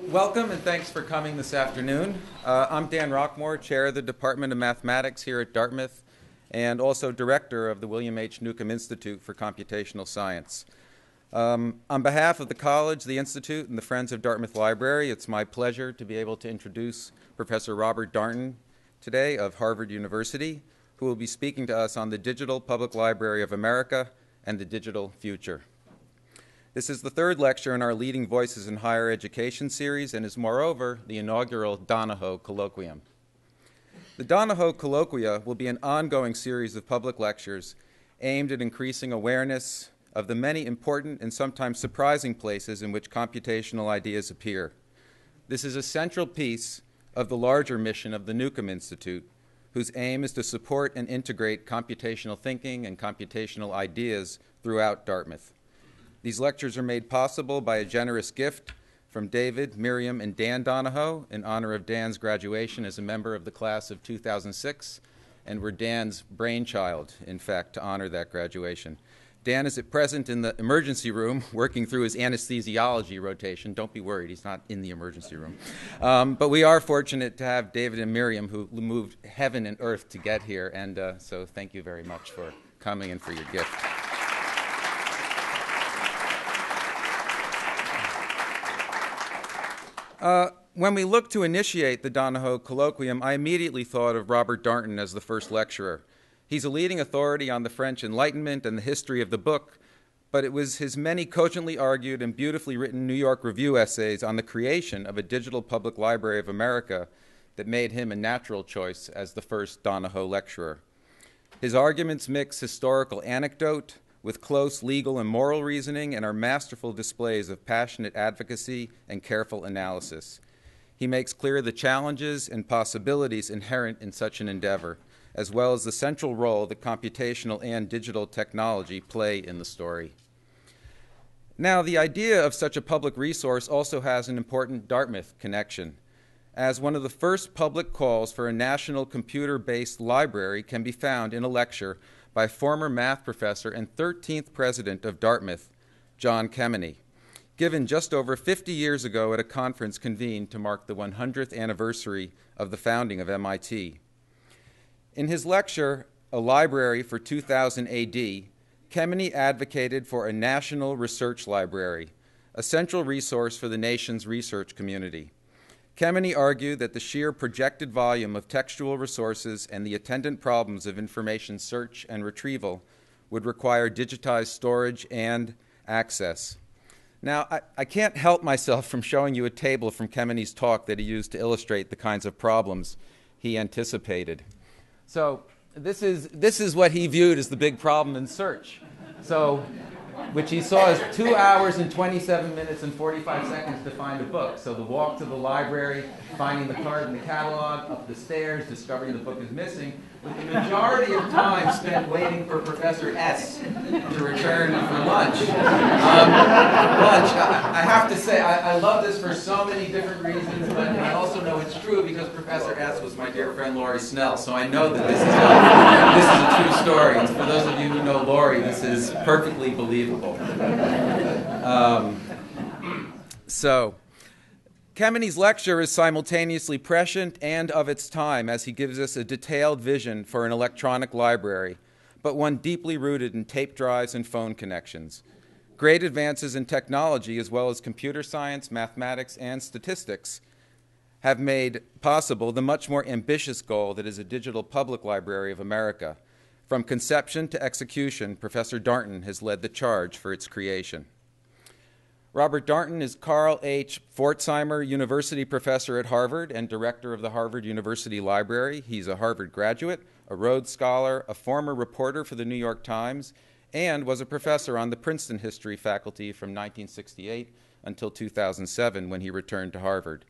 Welcome and thanks for coming this afternoon. I'm Dan Rockmore, Chair of the Department of Mathematics here at Dartmouth and also Director of the William H. Neukom Institute for Computational Science. On behalf of the College, the Institute, and the Friends of Dartmouth Library, it's my pleasure to be able to introduce Professor Robert Darnton today of Harvard University, who will be speaking to us on the Digital Public Library of America and the Digital Future. This is the third lecture in our Leading Voices in Higher Education series and is, moreover, the inaugural Donoho Colloquium. The Donoho Colloquia will be an ongoing series of public lectures aimed at increasing awareness of the many important and sometimes surprising places in which computational ideas appear. This is a central piece of the larger mission of the Neukom Institute, whose aim is to support and integrate computational thinking and computational ideas throughout Dartmouth. These lectures are made possible by a generous gift from David, Miriam, and Dan Donoho in honor of Dan's graduation as a member of the class of 2006, and were Dan's brainchild, in fact, to honor that graduation. Dan is at present in the emergency room working through his anesthesiology rotation. Don't be worried, he's not in the emergency room. But we are fortunate to have David and Miriam, who moved heaven and earth to get here, and so thank you very much for coming and for your gift. When we looked to initiate the Donoho Colloquium, I immediately thought of Robert Darnton as the first lecturer. He's a leading authority on the French Enlightenment and the history of the book, but it was his many cogently argued and beautifully written New York Review essays on the creation of a digital public library of America that made him a natural choice as the first Donoho lecturer. His arguments mix historical anecdote with close legal and moral reasoning and are masterful displays of passionate advocacy and careful analysis. He makes clear the challenges and possibilities inherent in such an endeavor, as well as the central role that computational and digital technology play in the story. Now, the idea of such a public resource also has an important Dartmouth connection, as one of the first public calls for a national computer-based library can be found in a lecture by former math professor and 13th president of Dartmouth, John Kemeny, given just over 50 years ago at a conference convened to mark the 100th anniversary of the founding of MIT. In his lecture, A Library for 2000 AD, Kemeny advocated for a national research library, a central resource for the nation's research community. Kemeny argued that the sheer projected volume of textual resources and the attendant problems of information search and retrieval would require digitized storage and access. Now, I can't help myself from showing you a table from Kemeny's talk that he used to illustrate the kinds of problems he anticipated. So this is what he viewed as the big problem in search. So, which he saw as 2 hours and 27 minutes and 45 seconds to find a book. So the walk to the library, finding the card in the catalog, up the stairs, discovering the book is missing, with the majority of time spent waiting for Professor S to return for lunch. I have to say, I love this for so many different reasons, but I also know it's true because Professor S was my dear friend Laurie Snell, so I know that this is a true story. And for those of you who know Laurie, this is perfectly believable. So, Kemeny's lecture is simultaneously prescient and of its time as he gives us a detailed vision for an electronic library, but one deeply rooted in tape drives and phone connections. Great advances in technology, as well as computer science, mathematics, and statistics, have made possible the much more ambitious goal that is a digital public library of America. From conception to execution, Professor Darnton has led the charge for its creation. Robert Darnton is Carl H. Pforzheimer University Professor at Harvard and Director of the Harvard University Library. He's a Harvard graduate, a Rhodes Scholar, a former reporter for the New York Times, and was a professor on the Princeton History faculty from 1968 until 2007 when he returned to Harvard.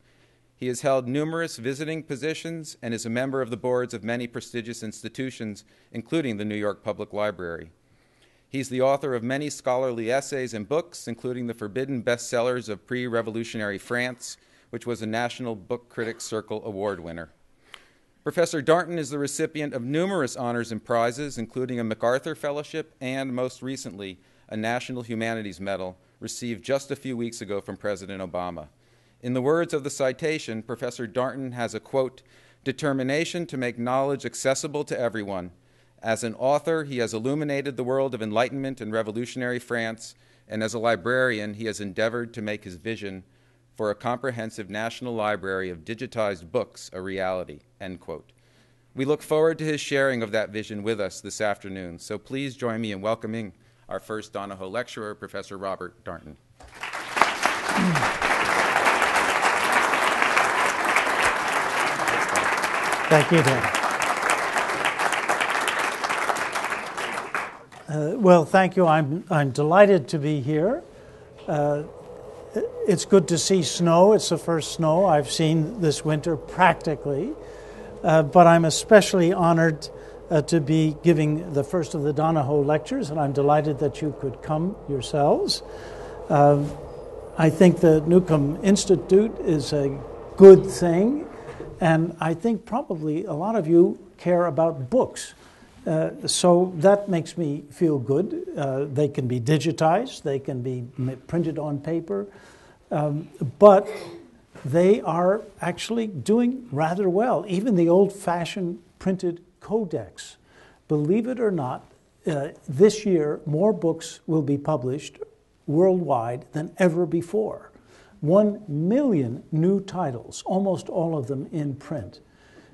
He has held numerous visiting positions and is a member of the boards of many prestigious institutions, including the New York Public Library. He's the author of many scholarly essays and books, including the forbidden bestsellers of Pre-Revolutionary France, which was a National Book Critics Circle Award winner. Professor Darnton is the recipient of numerous honors and prizes, including a MacArthur Fellowship and, most recently, a National Humanities Medal received just a few weeks ago from President Obama. In the words of the citation, Professor Darnton has a, quote, determination to make knowledge accessible to everyone. As an author, he has illuminated the world of Enlightenment and revolutionary France, and as a librarian, he has endeavored to make his vision for a comprehensive national library of digitized books a reality, end quote. We look forward to his sharing of that vision with us this afternoon, so please join me in welcoming our first Donoho lecturer, Professor Robert Darnton. Thank you, Dan. Well, thank you. I'm delighted to be here. It's good to see snow. It's the first snow I've seen this winter practically. But I'm especially honored to be giving the first of the Donoho lectures, and I'm delighted that you could come yourselves. I think the Neukom Institute is a good thing, and I think probably a lot of you care about books. So that makes me feel good. They can be digitized, they can be printed on paper, but they are actually doing rather well. Even the old-fashioned printed codex. Believe it or not, this year more books will be published worldwide than ever before. 1 million new titles, almost all of them in print.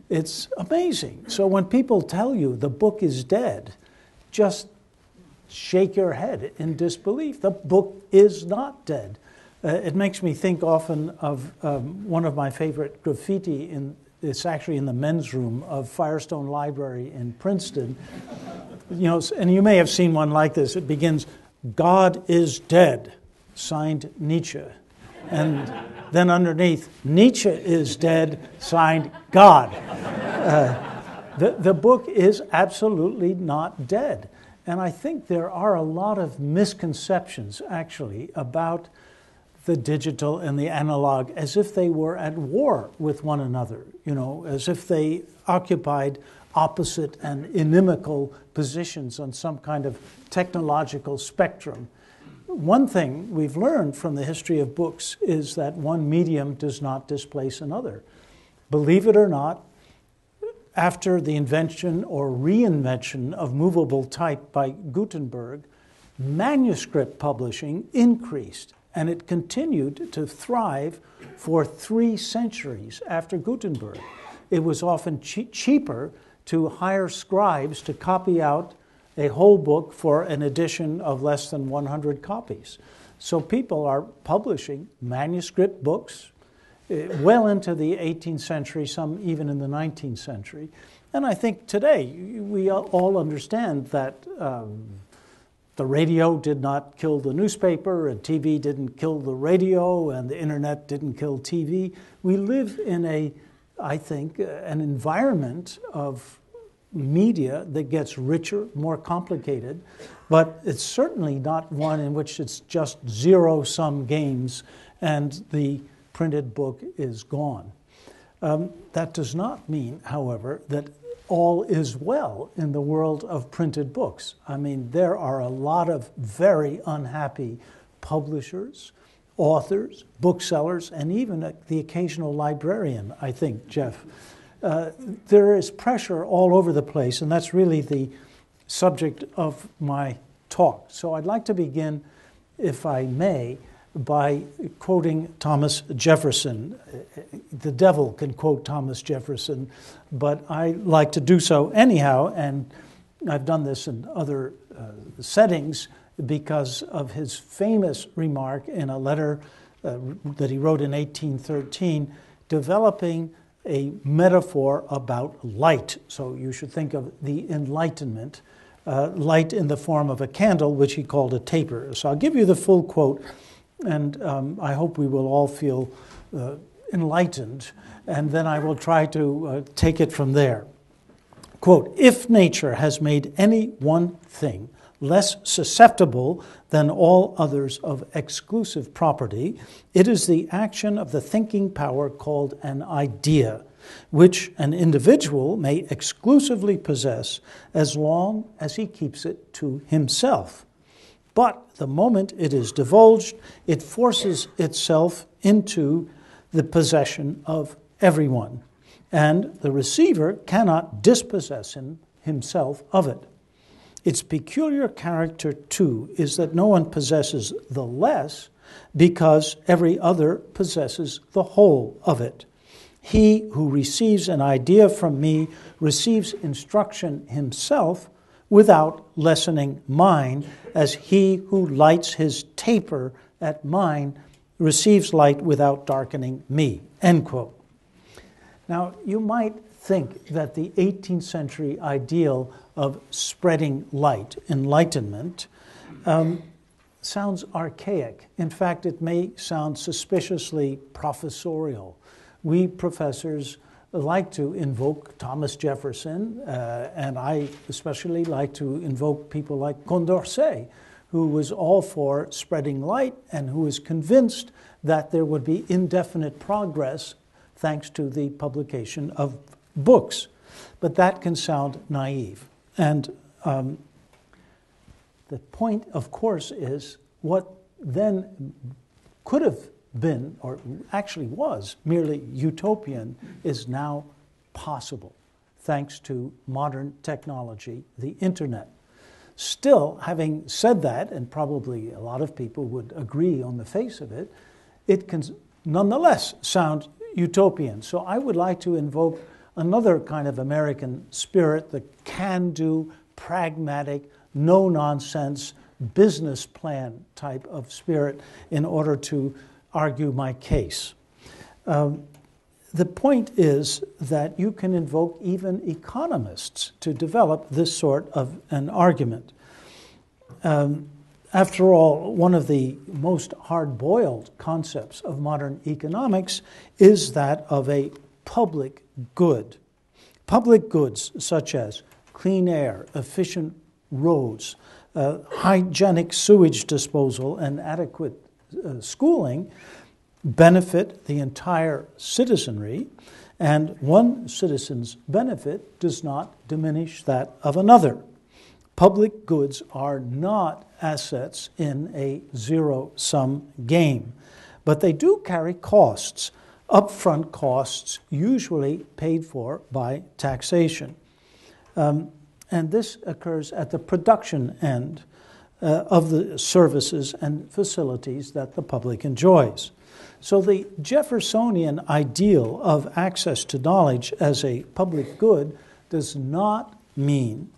It's amazing. So when people tell you the book is dead, just shake your head in disbelief. The book is not dead. It makes me think often of one of my favorite graffiti. It's actually in the men's room of Firestone Library in Princeton. You know, and you may have seen one like this. It begins, "God is dead," signed Nietzsche. And then underneath, "Nietzsche is dead," signed God. The book is absolutely not dead. And I think there are a lot of misconceptions, actually, about the digital and the analog, as if they were at war with one another, you know, as if they occupied opposite and inimical positions on some kind of technological spectrum. One thing we've learned from the history of books is that one medium does not displace another. Believe it or not, after the invention or reinvention of movable type by Gutenberg, manuscript publishing increased, and it continued to thrive for 3 centuries after Gutenberg. It was often cheaper to hire scribes to copy out a whole book for an edition of less than 100 copies. So people are publishing manuscript books well into the 18th century, some even in the 19th century. And I think today we all understand that the radio did not kill the newspaper, and TV didn't kill the radio, and the internet didn't kill TV. We live in I think, an environment of media that gets richer, more complicated, but it's certainly not one in which it's just zero-sum games and the printed book is gone. That does not mean, however, that all is well in the world of printed books. I mean, there are a lot of very unhappy publishers, authors, booksellers, and even the occasional librarian, I think, Jeff. There is pressure all over the place, and that's really the subject of my talk. So I'd like to begin, if I may, by quoting Thomas Jefferson. The devil can quote Thomas Jefferson, but I like to do so anyhow, and I've done this in other settings because of his famous remark in a letter that he wrote in 1813, developing a metaphor about light. So you should think of the Enlightenment, light in the form of a candle, which he called a taper. So I'll give you the full quote, and I hope we will all feel enlightened, and then I will try to take it from there. Quote, "If nature has made any one thing less susceptible than all others of exclusive property, it is the action of the thinking power called an idea, which an individual may exclusively possess as long as he keeps it to himself. But the moment it is divulged, it forces itself into the possession of everyone, and the receiver cannot dispossess himself of it. Its peculiar character, too, is that no one possesses the less because every other possesses the whole of it. He who receives an idea from me receives instruction himself without lessening mine, as he who lights his taper at mine receives light without darkening me." End quote. Now, you might think that the 18th century ideal of spreading light, enlightenment, sounds archaic. In fact, it may sound suspiciously professorial. We professors like to invoke Thomas Jefferson, and I especially like to invoke people like Condorcet, who was all for spreading light and who was convinced that there would be indefinite progress thanks to the publication of books. But that can sound naive. And the point, of course, is what then could have been, or actually was, merely utopian, is now possible, thanks to modern technology, the internet. Still, having said that, and probably a lot of people would agree on the face of it, it can nonetheless sound utopian. So I would like to invoke another kind of American spirit, the can-do, pragmatic, no-nonsense, business plan type of spirit, in order to argue my case. The point is that you can invoke even economists to develop this sort of an argument. After all, one of the most hard-boiled concepts of modern economics is that of a public good. Public goods such as clean air, efficient roads, hygienic sewage disposal, and adequate schooling benefit the entire citizenry, and one citizen's benefit does not diminish that of another. Public goods are not assets in a zero-sum game, but they do carry costs, upfront costs usually paid for by taxation. And this occurs at the production end of the services and facilities that the public enjoys. So the Jeffersonian ideal of access to knowledge as a public good does not mean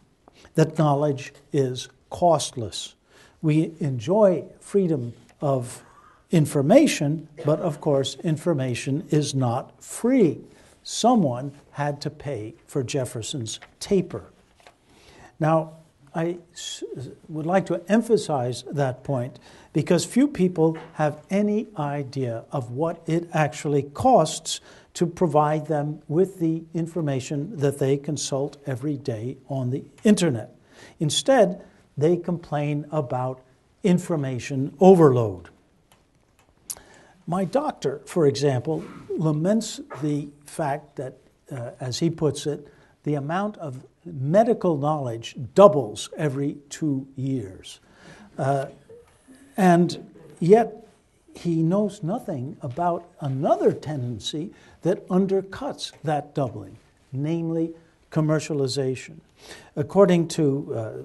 that knowledge is costless. We enjoy freedom of information, but of course information is not free. Someone had to pay for Jefferson's taper. Now, I would like to emphasize that point because few people have any idea of what it actually costs to provide them with the information that they consult every day on the internet. Instead, they complain about information overload. My doctor, for example, laments the fact that, as he puts it, the amount of medical knowledge doubles every 2 years. And yet he knows nothing about another tendency that undercuts that doubling, namely commercialization. According to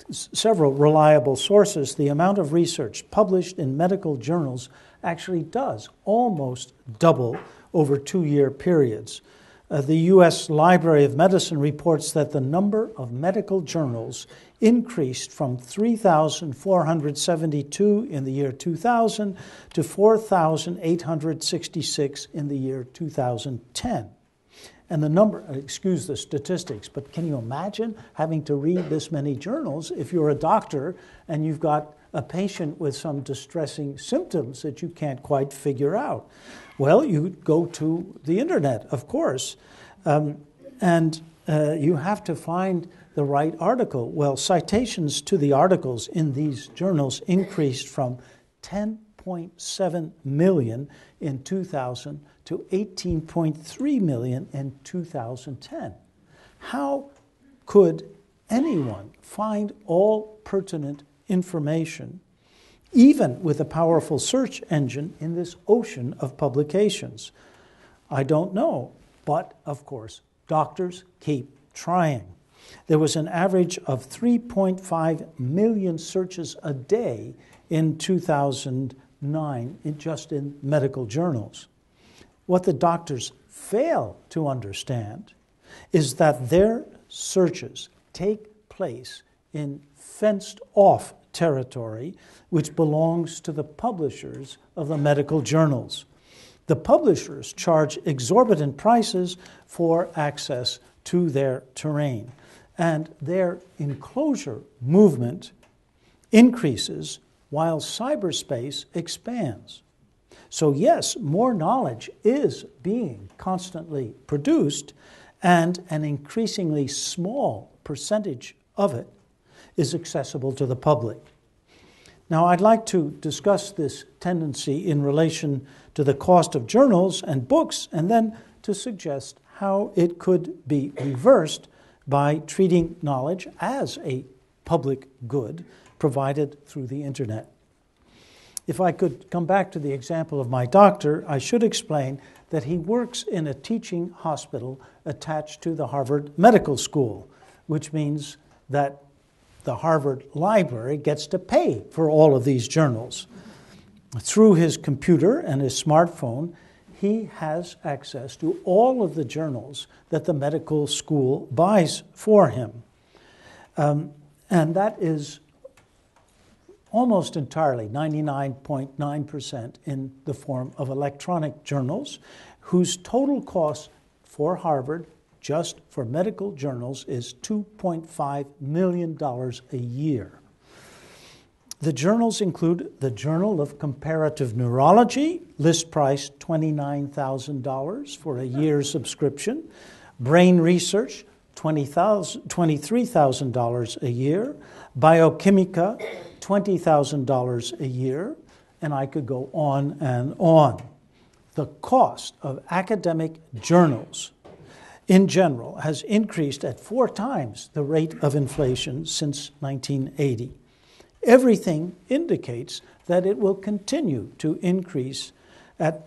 several reliable sources, the amount of research published in medical journals actually does almost double over 2-year periods. The U.S. Library of Medicine reports that the number of medical journals increased from 3,472 in the year 2000 to 4,866 in the year 2010. And the number, excuse the statistics, but can you imagine having to read this many journals if you're a doctor and you've got a patient with some distressing symptoms that you can't quite figure out? Well, you go to the internet, of course, and you have to find the right article. Well, citations to the articles in these journals increased from 10.7 million in 2000 to 18.3 million in 2010. How could anyone find all pertinent information even with a powerful search engine in this ocean of publications? I don't know, but of course, doctors keep trying. There was an average of 3.5 million searches a day in 2009 just in medical journals. What the doctors fail to understand is that their searches take place in fenced-off territory which belongs to the publishers of the medical journals. The publishers charge exorbitant prices for access to their terrain, and their enclosure movement increases while cyberspace expands. So yes, more knowledge is being constantly produced, and an increasingly small percentage of it is accessible to the public. Now, I'd like to discuss this tendency in relation to the cost of journals and books, and then to suggest how it could be reversed by treating knowledge as a public good provided through the internet. If I could come back to the example of my doctor, I should explain that he works in a teaching hospital attached to the Harvard Medical School, which means that the Harvard Library gets to pay for all of these journals. Through his computer and his smartphone, he has access to all of the journals that the medical school buys for him. And that is almost entirely, 99.9%, in the form of electronic journals, whose total cost for Harvard, just for medical journals, is $2.5 million a year. The journals include the Journal of Comparative Neurology, list price $29,000 for a year subscription. Brain Research, $23,000 a year. Biochimica, $20,000 a year. And I could go on and on. The cost of academic journals in general has increased at 4 times the rate of inflation since 1980. Everything indicates that it will continue to increase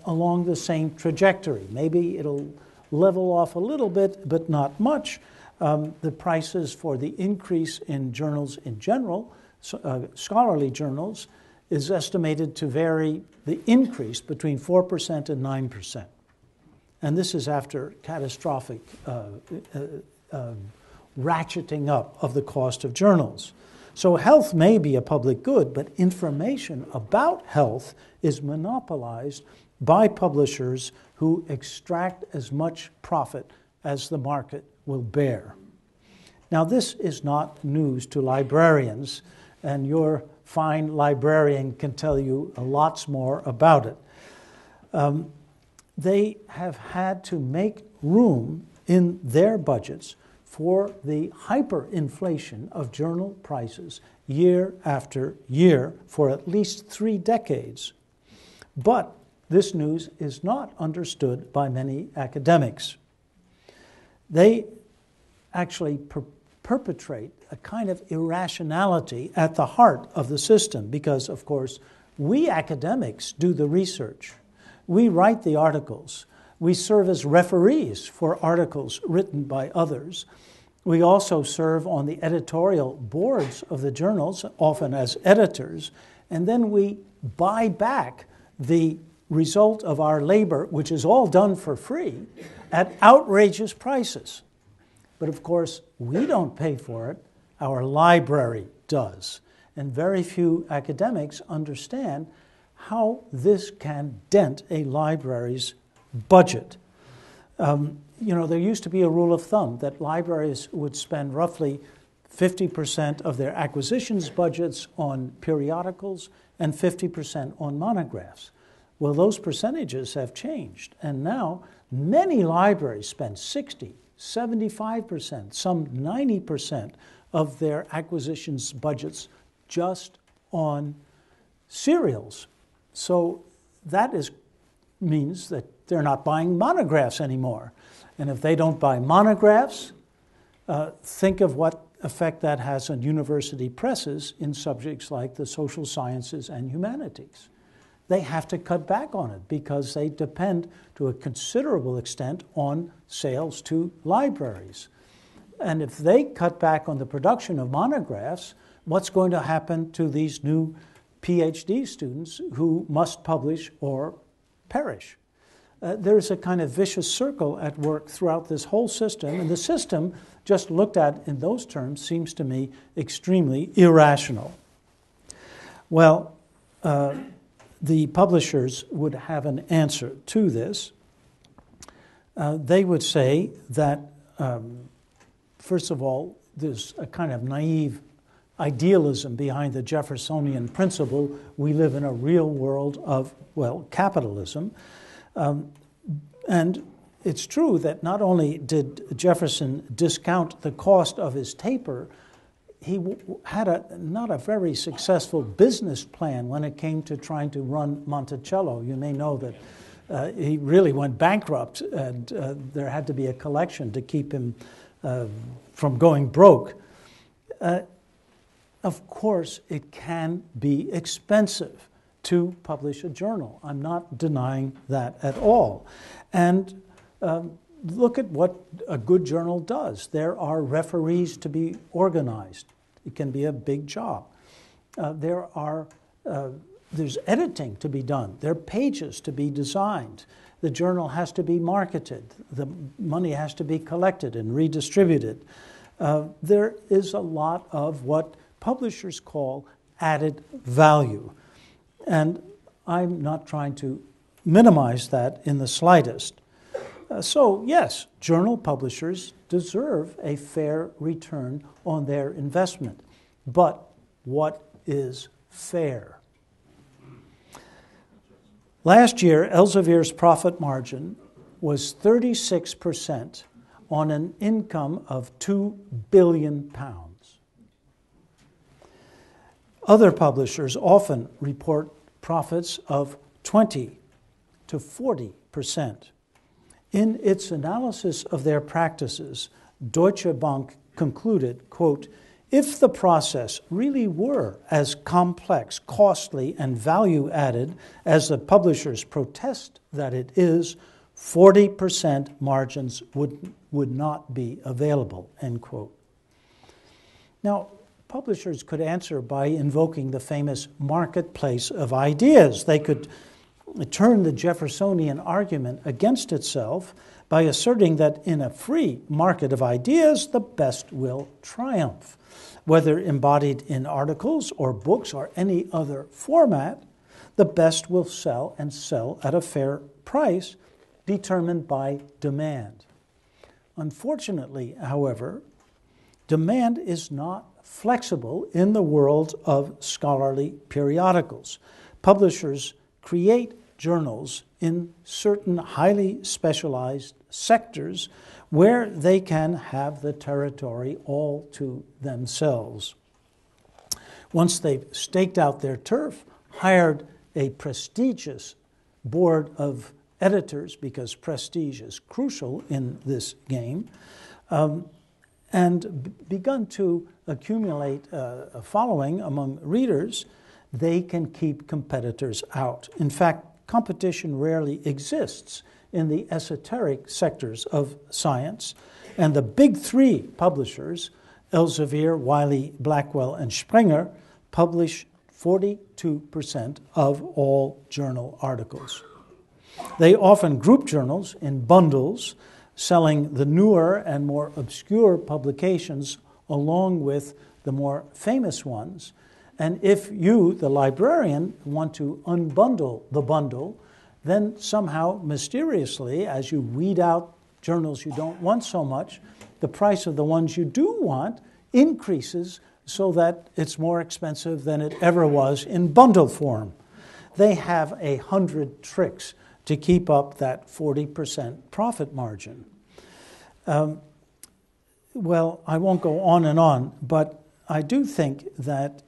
along the same trajectory. Maybe it'll level off a little bit, but not much. The prices for the increase in journals in general, scholarly journals, is estimated to vary, the increase, between 4% and 9%. And this is after catastrophic ratcheting up of the cost of journals. So health may be a public good, but information about health is monopolized by publishers who extract as much profit as the market will bear. Now, this is not news to librarians, and your fine librarian can tell you lots more about it. They have had to make room in their budgets for the hyperinflation of journal prices year after year for at least 3 decades. But this news is not understood by many academics. They actually perpetrate a kind of irrationality at the heart of the system because, of course, we academics do the research. We write the articles. We serve as referees for articles written by others. We also serve on the editorial boards of the journals, often as editors, and then we buy back the result of our labor, which is all done for free, at outrageous prices. But of course, we don't pay for it. Our library does. And very few academics understand how this can dent a library's budget. There used to be a rule of thumb that libraries would spend roughly 50% of their acquisitions budgets on periodicals and 50% on monographs. Well, those percentages have changed, and now many libraries spend 60%, 75%, some 90% of their acquisitions budgets just on serials. So that means that they're not buying monographs anymore. And if they don't buy monographs, think of what effect that has on university presses in subjects like the social sciences and humanities. They have to cut back on it because they depend to a considerable extent on sales to libraries. And if they cut back on the production of monographs, what's going to happen to these new PhD students who must publish or perish? There's a kind of vicious circle at work throughout this whole system, and the system, just looked at in those terms, seems to me extremely irrational. Well, the publishers would have an answer to this. They would say that, first of all, there's a kind of naive idealism behind the Jeffersonian principle. We live in a real world of, well, capitalism. And it's true that not only did Jefferson discount the cost of his taper, he had not a very successful business plan when it came to trying to run Monticello. You may know that he really went bankrupt, and there had to be a collection to keep him from going broke. Of course, it can be expensive to publish a journal. I'm not denying that at all. And look at what a good journal does. There are referees to be organized. It can be a big job. There's editing to be done. There are pages to be designed. The journal has to be marketed. The money has to be collected and redistributed. There is a lot of what publishers call added value. And I'm not trying to minimize that in the slightest. So, yes, journal publishers deserve a fair return on their investment. But what is fair? Last year, Elsevier's profit margin was 36% on an income of £2 billion. Other publishers often report profits of 20 to 40%. In its analysis of their practices, Deutsche Bank concluded, quote, if the process really were as complex, costly, and value-added as the publishers protest that it is, 40% margins would not be available, end quote. Now, publishers could answer by invoking the famous marketplace of ideas. They could turn the Jeffersonian argument against itself by asserting that in a free market of ideas, the best will triumph. Whether embodied in articles or books or any other format, the best will sell and sell at a fair price determined by demand. Unfortunately, however, demand is not flexible in the world of scholarly periodicals. Publishers create journals in certain highly specialized sectors where they can have the territory all to themselves. Once they've staked out their turf, hired a prestigious board of editors, because prestige is crucial in this game, and begun to accumulate a following among readers, they can keep competitors out. In fact, competition rarely exists in the esoteric sectors of science, and the big three publishers, Elsevier, Wiley, Blackwell, and Springer, publish 42% of all journal articles. They often group journals in bundles, selling the newer and more obscure publications along with the more famous ones. And if you, the librarian, want to unbundle the bundle, then somehow, mysteriously, as you weed out journals you don't want so much, the price of the ones you do want increases so that it's more expensive than it ever was in bundle form. They have 100 tricks to keep up that 40% profit margin. Well, I won't go on, but I do think that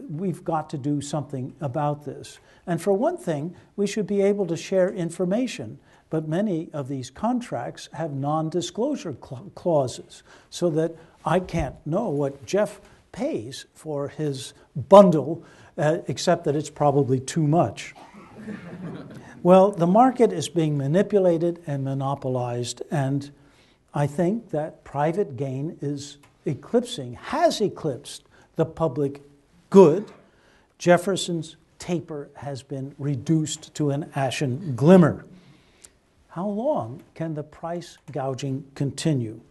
we've got to do something about this. And for one thing, we should be able to share information but many of these contracts have non-disclosure clauses so that I can't know what Jeff pays for his bundle, except that it's probably too much. Well, the market is being manipulated and monopolized, and I think that private gain has eclipsed the public good. Jefferson's taper has been reduced to an ashen glimmer. How long can the price gouging continue?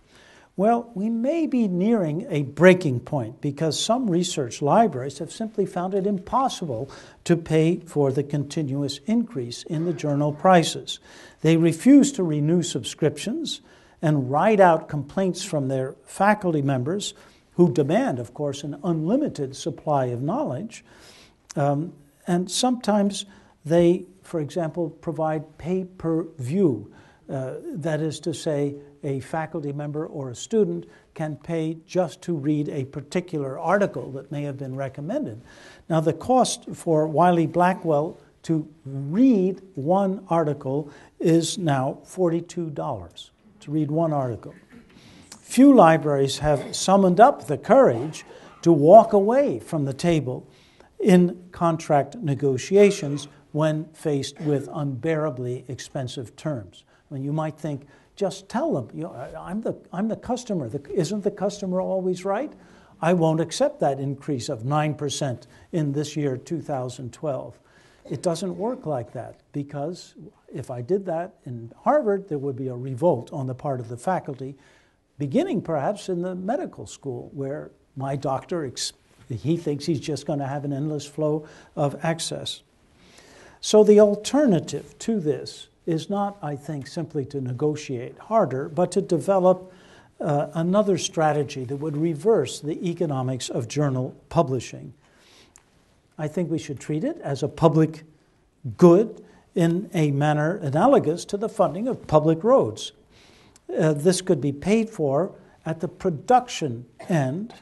Well, we may be nearing a breaking point because some research libraries have simply found it impossible to pay for the continuous increase in the journal prices. They refuse to renew subscriptions and ride out complaints from their faculty members who demand, of course, an unlimited supply of knowledge. And sometimes they, for example, provide pay-per-view. That is to say, a faculty member or a student can pay just to read a particular article that may have been recommended. Now, the cost for Wiley Blackwell to read one article is now $42, to read one article. Few libraries have summoned up the courage to walk away from the table in contract negotiations when faced with unbearably expensive terms. When you might think, just tell them, I'm the customer. Isn't the customer always right? I won't accept that increase of 9% in this year, 2012. It doesn't work like that, because if I did that in Harvard, there would be a revolt on the part of the faculty, beginning perhaps in the medical school, where my doctor, he thinks he's just going to have an endless flow of access. So the alternative to this is not, I think, simply to negotiate harder, but to develop another strategy that would reverse the economics of journal publishing. I think we should treat it as a public good in a manner analogous to the funding of public roads. This could be paid for at the production end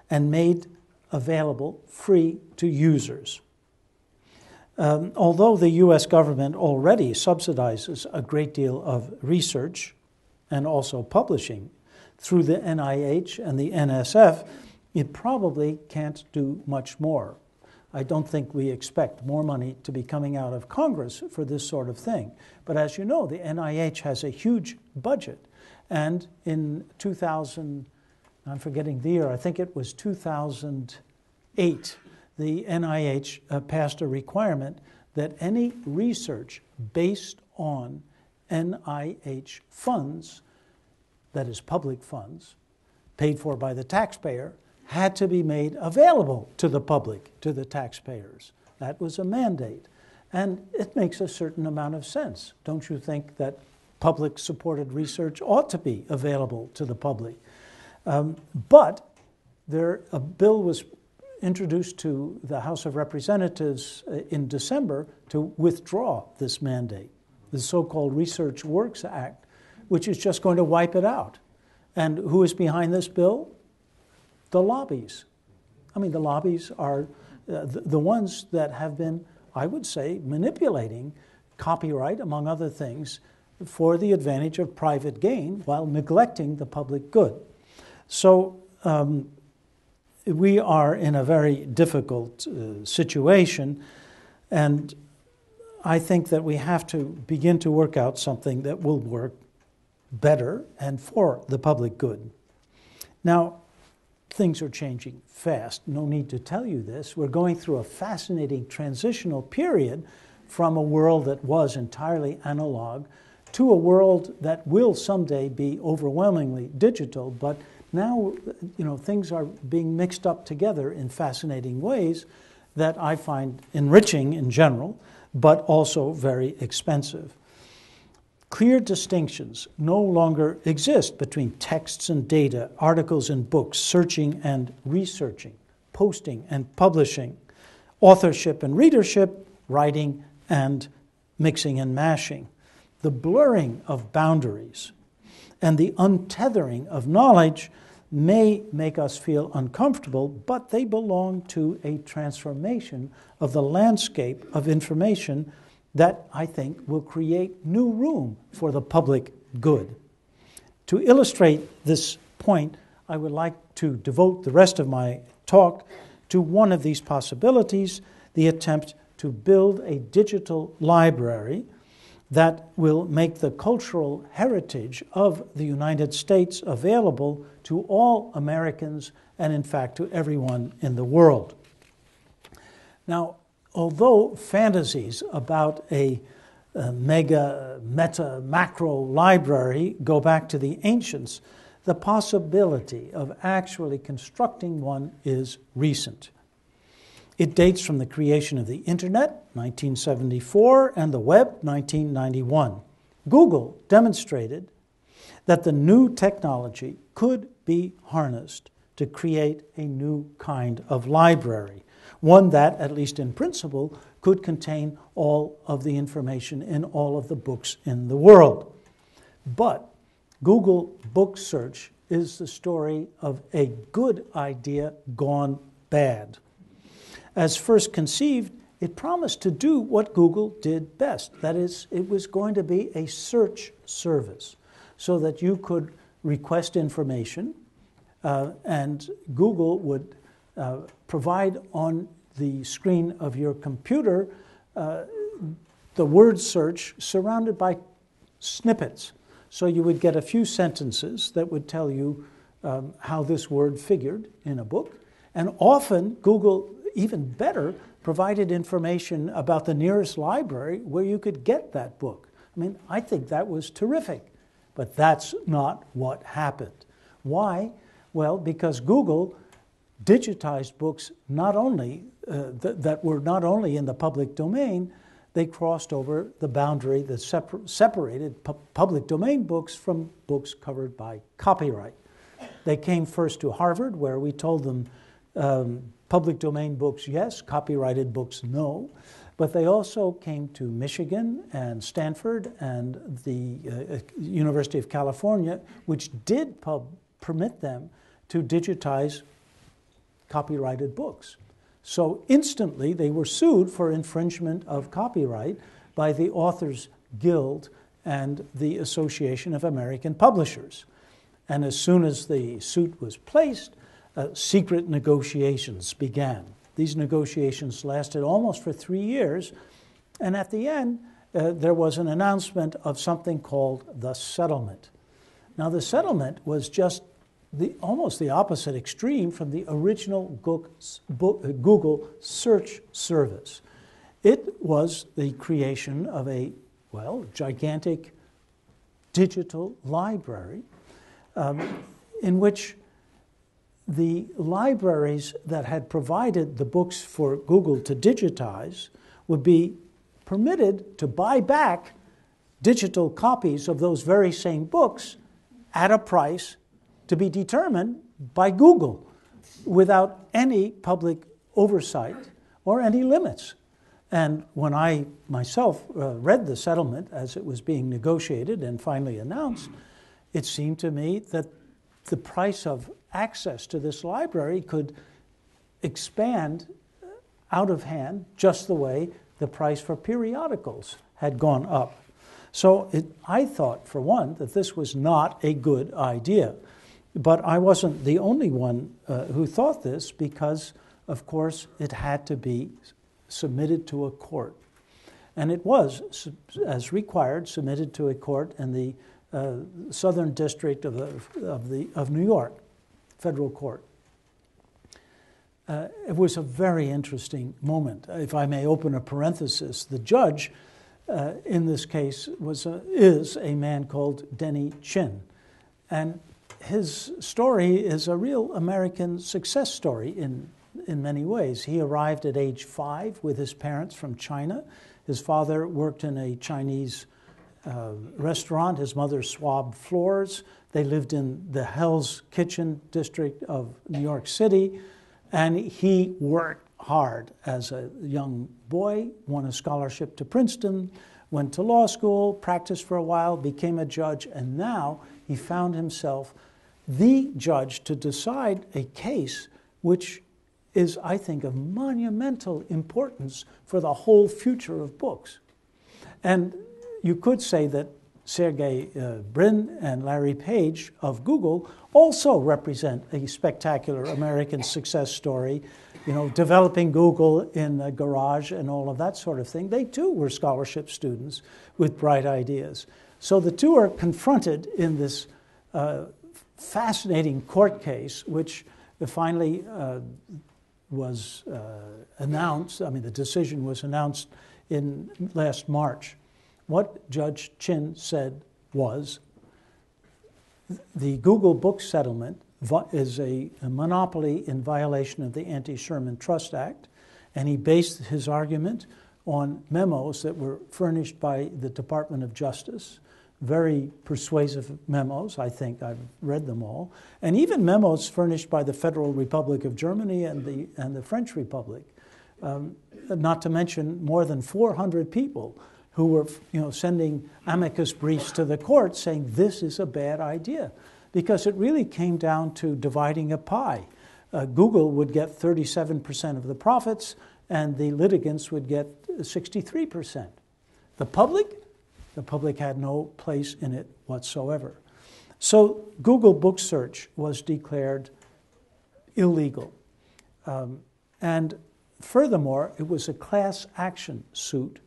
and made available free to users. Although the U.S. government already subsidizes a great deal of research and also publishing through the NIH and the NSF, it probably can't do much more. I don't think we expect more money to be coming out of Congress for this sort of thing. But as you know, the NIH has a huge budget. And in 2000, I'm forgetting the year, I think it was 2008, the NIH passed a requirement that any research based on NIH funds, that is public funds, paid for by the taxpayer, had to be made available to the public, to the taxpayers. That was a mandate. And it makes a certain amount of sense. Don't you think that public-supported research ought to be available to the public? But a bill was introduced to the House of Representatives in December to withdraw this mandate, the so-called Research Works Act, which is just going to wipe it out. And who is behind this bill? The lobbies. I mean, the lobbies are the ones that have been, I would say, manipulating copyright, among other things, for the advantage of private gain while neglecting the public good. So we are in a very difficult situation, and I think that we have to begin to work out something that will work better and for the public good. Now, things are changing fast. No need to tell you this. We're going through a fascinating transitional period from a world that was entirely analog to a world that will someday be overwhelmingly digital, but now, things are being mixed up together in fascinating ways that I find enriching in general, but also very expensive. Clear distinctions no longer exist between texts and data, articles and books, searching and researching, posting and publishing, authorship and readership, writing and mixing and mashing. The blurring of boundaries and the untethering of knowledge may make us feel uncomfortable, but they belong to a transformation of the landscape of information that I think will create new room for the public good. To illustrate this point, I would like to devote the rest of my talk to one of these possibilities, the attempt to build a digital library that will make the cultural heritage of the United States available to all Americans and, in fact, to everyone in the world. Now, although fantasies about a macro library go back to the ancients, the possibility of actually constructing one is recent. It dates from the creation of the Internet, 1974, and the web, 1991. Google demonstrated that the new technology could be harnessed to create a new kind of library, one that, at least in principle, could contain all of the information in all of the books in the world. But Google Book Search is the story of a good idea gone bad. As first conceived, it promised to do what Google did best. That is, it was going to be a search service so that you could request information and Google would provide on the screen of your computer the word search surrounded by snippets. So you would get a few sentences that would tell you how this word figured in a book. And often Google, even better, provided information about the nearest library where you could get that book. I mean, I think that was terrific, but that's not what happened. Why? Well, because Google digitized books not only that were not only in the public domain, they crossed over the boundary that separated public domain books from books covered by copyright. They came first to Harvard, where we told them public domain books, yes, copyrighted books, no. But they also came to Michigan and Stanford and the University of California, which did permit them to digitize copyrighted books. So instantly they were sued for infringement of copyright by the Authors Guild and the Association of American Publishers. And as soon as the suit was placed, secret negotiations began. These negotiations lasted almost for 3 years, and at the end, there was an announcement of something called the settlement. Now, the settlement was just almost the opposite extreme from the original Google search service. It was the creation of a, gigantic digital library in which the libraries that had provided the books for Google to digitize would be permitted to buy back digital copies of those very same books at a price to be determined by Google without any public oversight or any limits. And when I myself read the settlement as it was being negotiated and finally announced, it seemed to me that the price of access to this library could expand out of hand just the way the price for periodicals had gone up. So I thought, for one, that this was not a good idea. But I wasn't the only one who thought this because, of course, it had to be submitted to a court. And it was, as required, submitted to a court in the Southern District of New York, federal court. It was a very interesting moment. If I may open a parenthesis, the judge in this case is a man called Denny Chin. And his story is a real American success story in many ways. He arrived at age 5 with his parents from China. His father worked in a Chinese restaurant. His mother swabbed floors. They lived in the Hell's Kitchen district of New York City. And he worked hard as a young boy, won a scholarship to Princeton, went to law school, practiced for a while, became a judge, and now he found himself the judge to decide a case which is, I think, of monumental importance for the whole future of books. And you could say that Sergey Brin and Larry Page of Google also represent a spectacular American success story, developing Google in a garage and all of that sort of thing. They too were scholarship students with bright ideas. So the two are confronted in this fascinating court case, which finally was announced. I mean, the decision was announced in last March. What Judge Chin said was the Google book settlement is a monopoly in violation of the Anti-Sherman Trust Act, and he based his argument on memos that were furnished by the Department of Justice, very persuasive memos. I think I've read them all, and even memos furnished by the Federal Republic of Germany and the French Republic, not to mention more than 400 people who were sending amicus briefs to the court saying this is a bad idea, because it really came down to dividing a pie. Google would get 37% of the profits, and the litigants would get 63%. The public had no place in it whatsoever. So Google Book Search was declared illegal. And furthermore, it was a class action suit,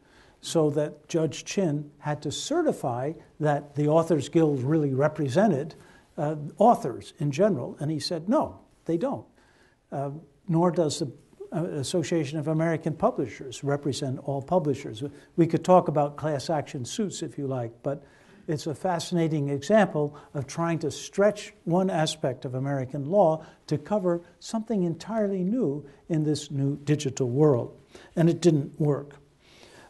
so that Judge Chin had to certify that the Authors Guild really represented authors in general. And he said, no, they don't. Nor does the Association of American Publishers represent all publishers. We could talk about class action suits if you like, but it's a fascinating example of trying to stretch one aspect of American law to cover something entirely new in this new digital world. And it didn't work.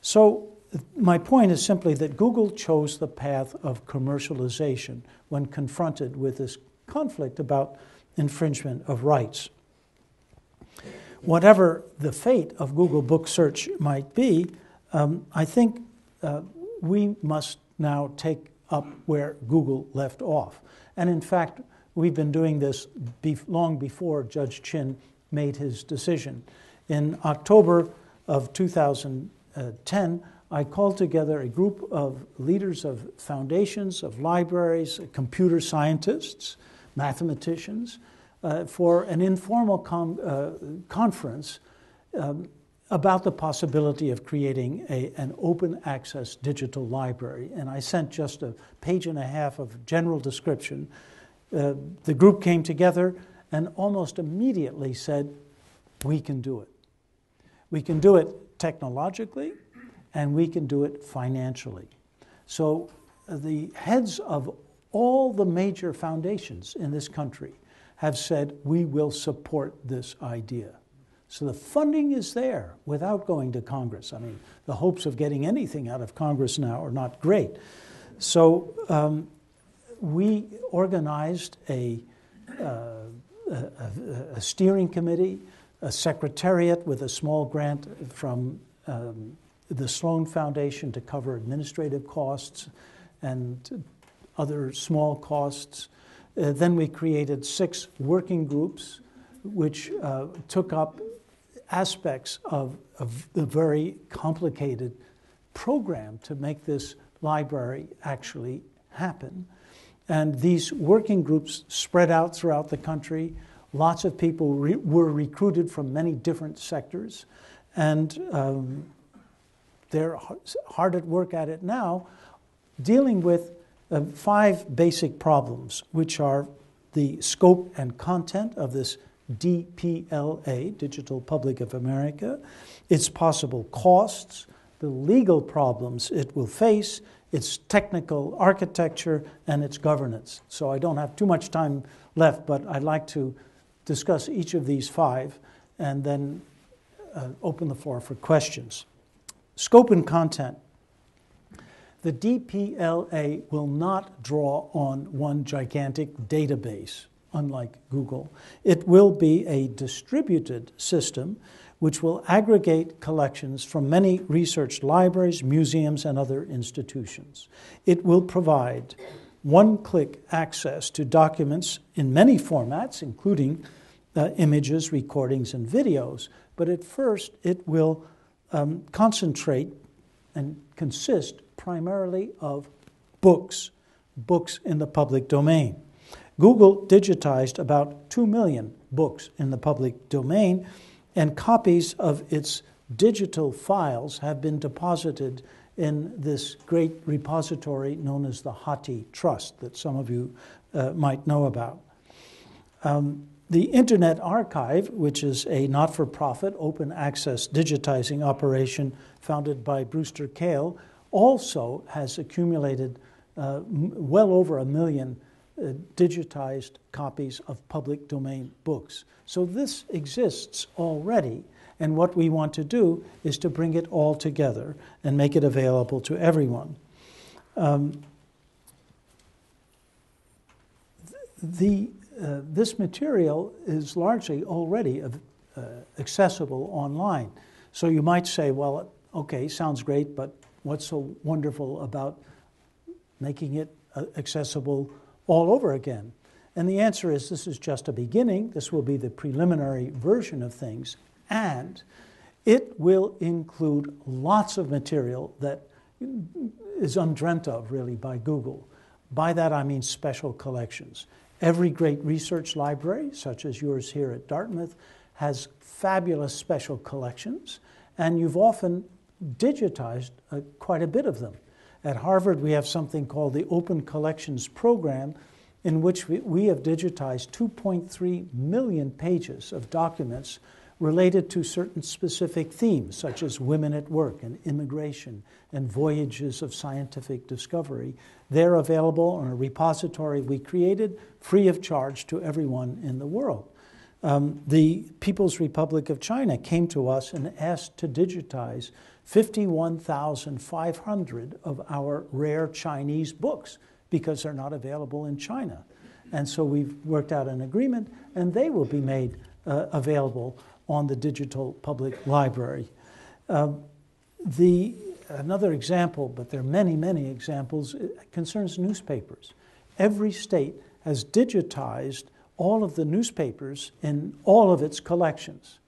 So my point is simply that Google chose the path of commercialization when confronted with this conflict about infringement of rights. Whatever the fate of Google Book Search might be, I think we must now take up where Google left off. And in fact, we've been doing this long before Judge Chin made his decision. In October of 2010, I called together a group of leaders of foundations, of libraries, computer scientists, mathematicians, for an informal conference about the possibility of creating an open access digital library. And I sent just a page and a half of general description. The group came together and almost immediately said, we can do it. We can do it technologically, and we can do it financially. So the heads of all the major foundations in this country have said, we will support this idea. So the funding is there without going to Congress. I mean, the hopes of getting anything out of Congress now are not great. So we organized a steering committee, a secretariat with a small grant from the Sloan Foundation to cover administrative costs and other small costs. Then we created 6 working groups which took up aspects of the very complicated program to make this library actually happen. And these working groups spread out throughout the country. Lots of people were recruited from many different sectors. And they're hard at work at it now, dealing with 5 basic problems, which are the scope and content of this DPLA, Digital Public of America, its possible costs, the legal problems it will face, its technical architecture, and its governance. So I don't have too much time left, but I'd like to discuss each of these 5 and then open the floor for questions. Scope and content. The DPLA will not draw on one gigantic database, unlike Google. It will be a distributed system which will aggregate collections from many research libraries, museums, and other institutions. It will provide one-click access to documents in many formats, including images, recordings, and videos. But at first, it will concentrate and consist primarily of books in the public domain. Google digitized about 2 million books in the public domain, and copies of its digital files have been deposited in this great repository known as the Hathi Trust that some of you might know about. The Internet Archive, which is a not-for-profit open access digitizing operation founded by Brewster Kahle, also has accumulated well over 1 million digitized copies of public domain books. So this exists already, and what we want to do is to bring it all together and make it available to everyone. This material is largely already accessible online. So you might say, well, okay, sounds great, but what's so wonderful about making it accessible all over again? And the answer is this is just a beginning. This will be the preliminary version of things, and it will include lots of material that is undreamt of, really, by Google. By that I mean special collections. Every great research library, such as yours here at Dartmouth, has fabulous special collections, and you've often digitized quite a bit of them. At Harvard, we have something called the Open Collections Program, in which we have digitized 2.3 million pages of documents related to certain specific themes, such as women at work and immigration and voyages of scientific discovery. They're available on a repository we created free of charge to everyone in the world. The People's Republic of China came to us and asked to digitize 51,500 of our rare Chinese books because they're not available in China. And so we've worked out an agreement, and they will be made available on the digital public library. Another example, but there are many, many examples, concerns newspapers. Every state has digitized all of the newspapers in all of its collections.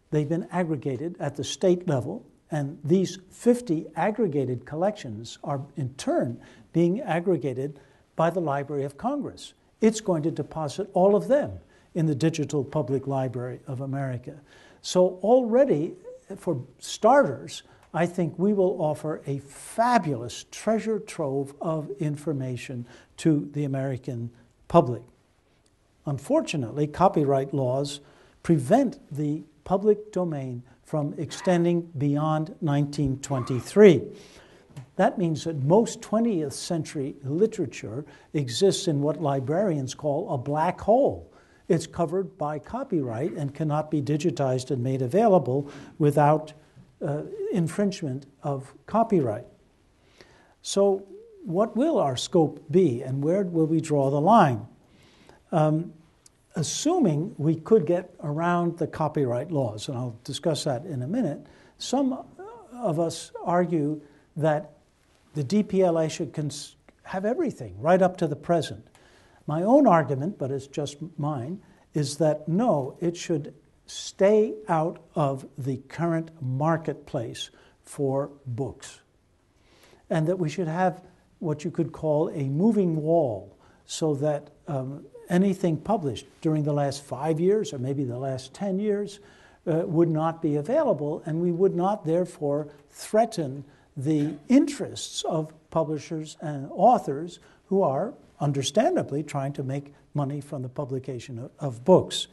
They've been aggregated at the state level, and these 50 aggregated collections are in turn being aggregated by the Library of Congress. It's going to deposit all of them in the Digital Public Library of America. So already, for starters, I think we will offer a fabulous treasure trove of information to the American public. Unfortunately, copyright laws prevent the public domain from extending beyond 1923. That means that most 20th century literature exists in what librarians call a black hole. It's covered by copyright and cannot be digitized and made available without infringement of copyright. So what will our scope be, and where will we draw the line? Assuming we could get around the copyright laws, and I'll discuss that in a minute, some of us argue that the DPLA should have everything right up to the present. My own argument, but it's just mine, is that no, it should stay out of the current marketplace for books, and that we should have what you could call a moving wall, so that anything published during the last 5 years or maybe the last 10 years would not be available, and we would not therefore threaten the interests of publishers and authors who are understandably trying to make money from the publication of books.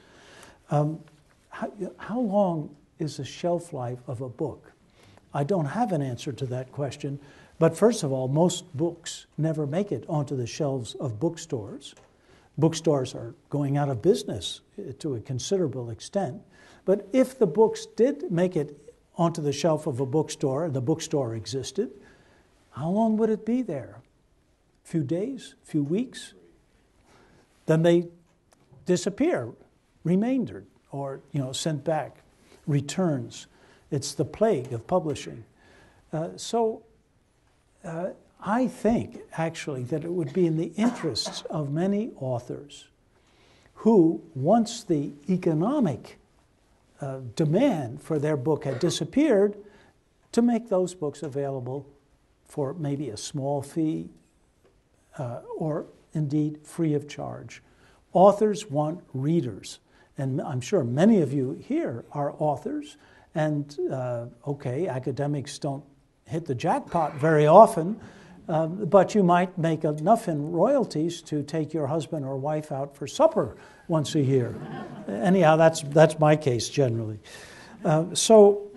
How long is the shelf life of a book? I don't have an answer to that question, but first of all, most books never make it onto the shelves of bookstores. Bookstores are going out of business to a considerable extent. But if the books did make it onto the shelf of a bookstore, and the bookstore existed, how long would it be there? A few days? A few weeks? Then they disappear, remaindered, or sent back, returns. It's the plague of publishing. I think, actually, that it would be in the interests of many authors who, once the economic demand for their book had disappeared, to make those books available for maybe a small fee or indeed free of charge. Authors want readers, and I'm sure many of you here are authors, and academics don't hit the jackpot very often, but you might make enough in royalties to take your husband or wife out for supper once a year. Anyhow, that's my case generally. So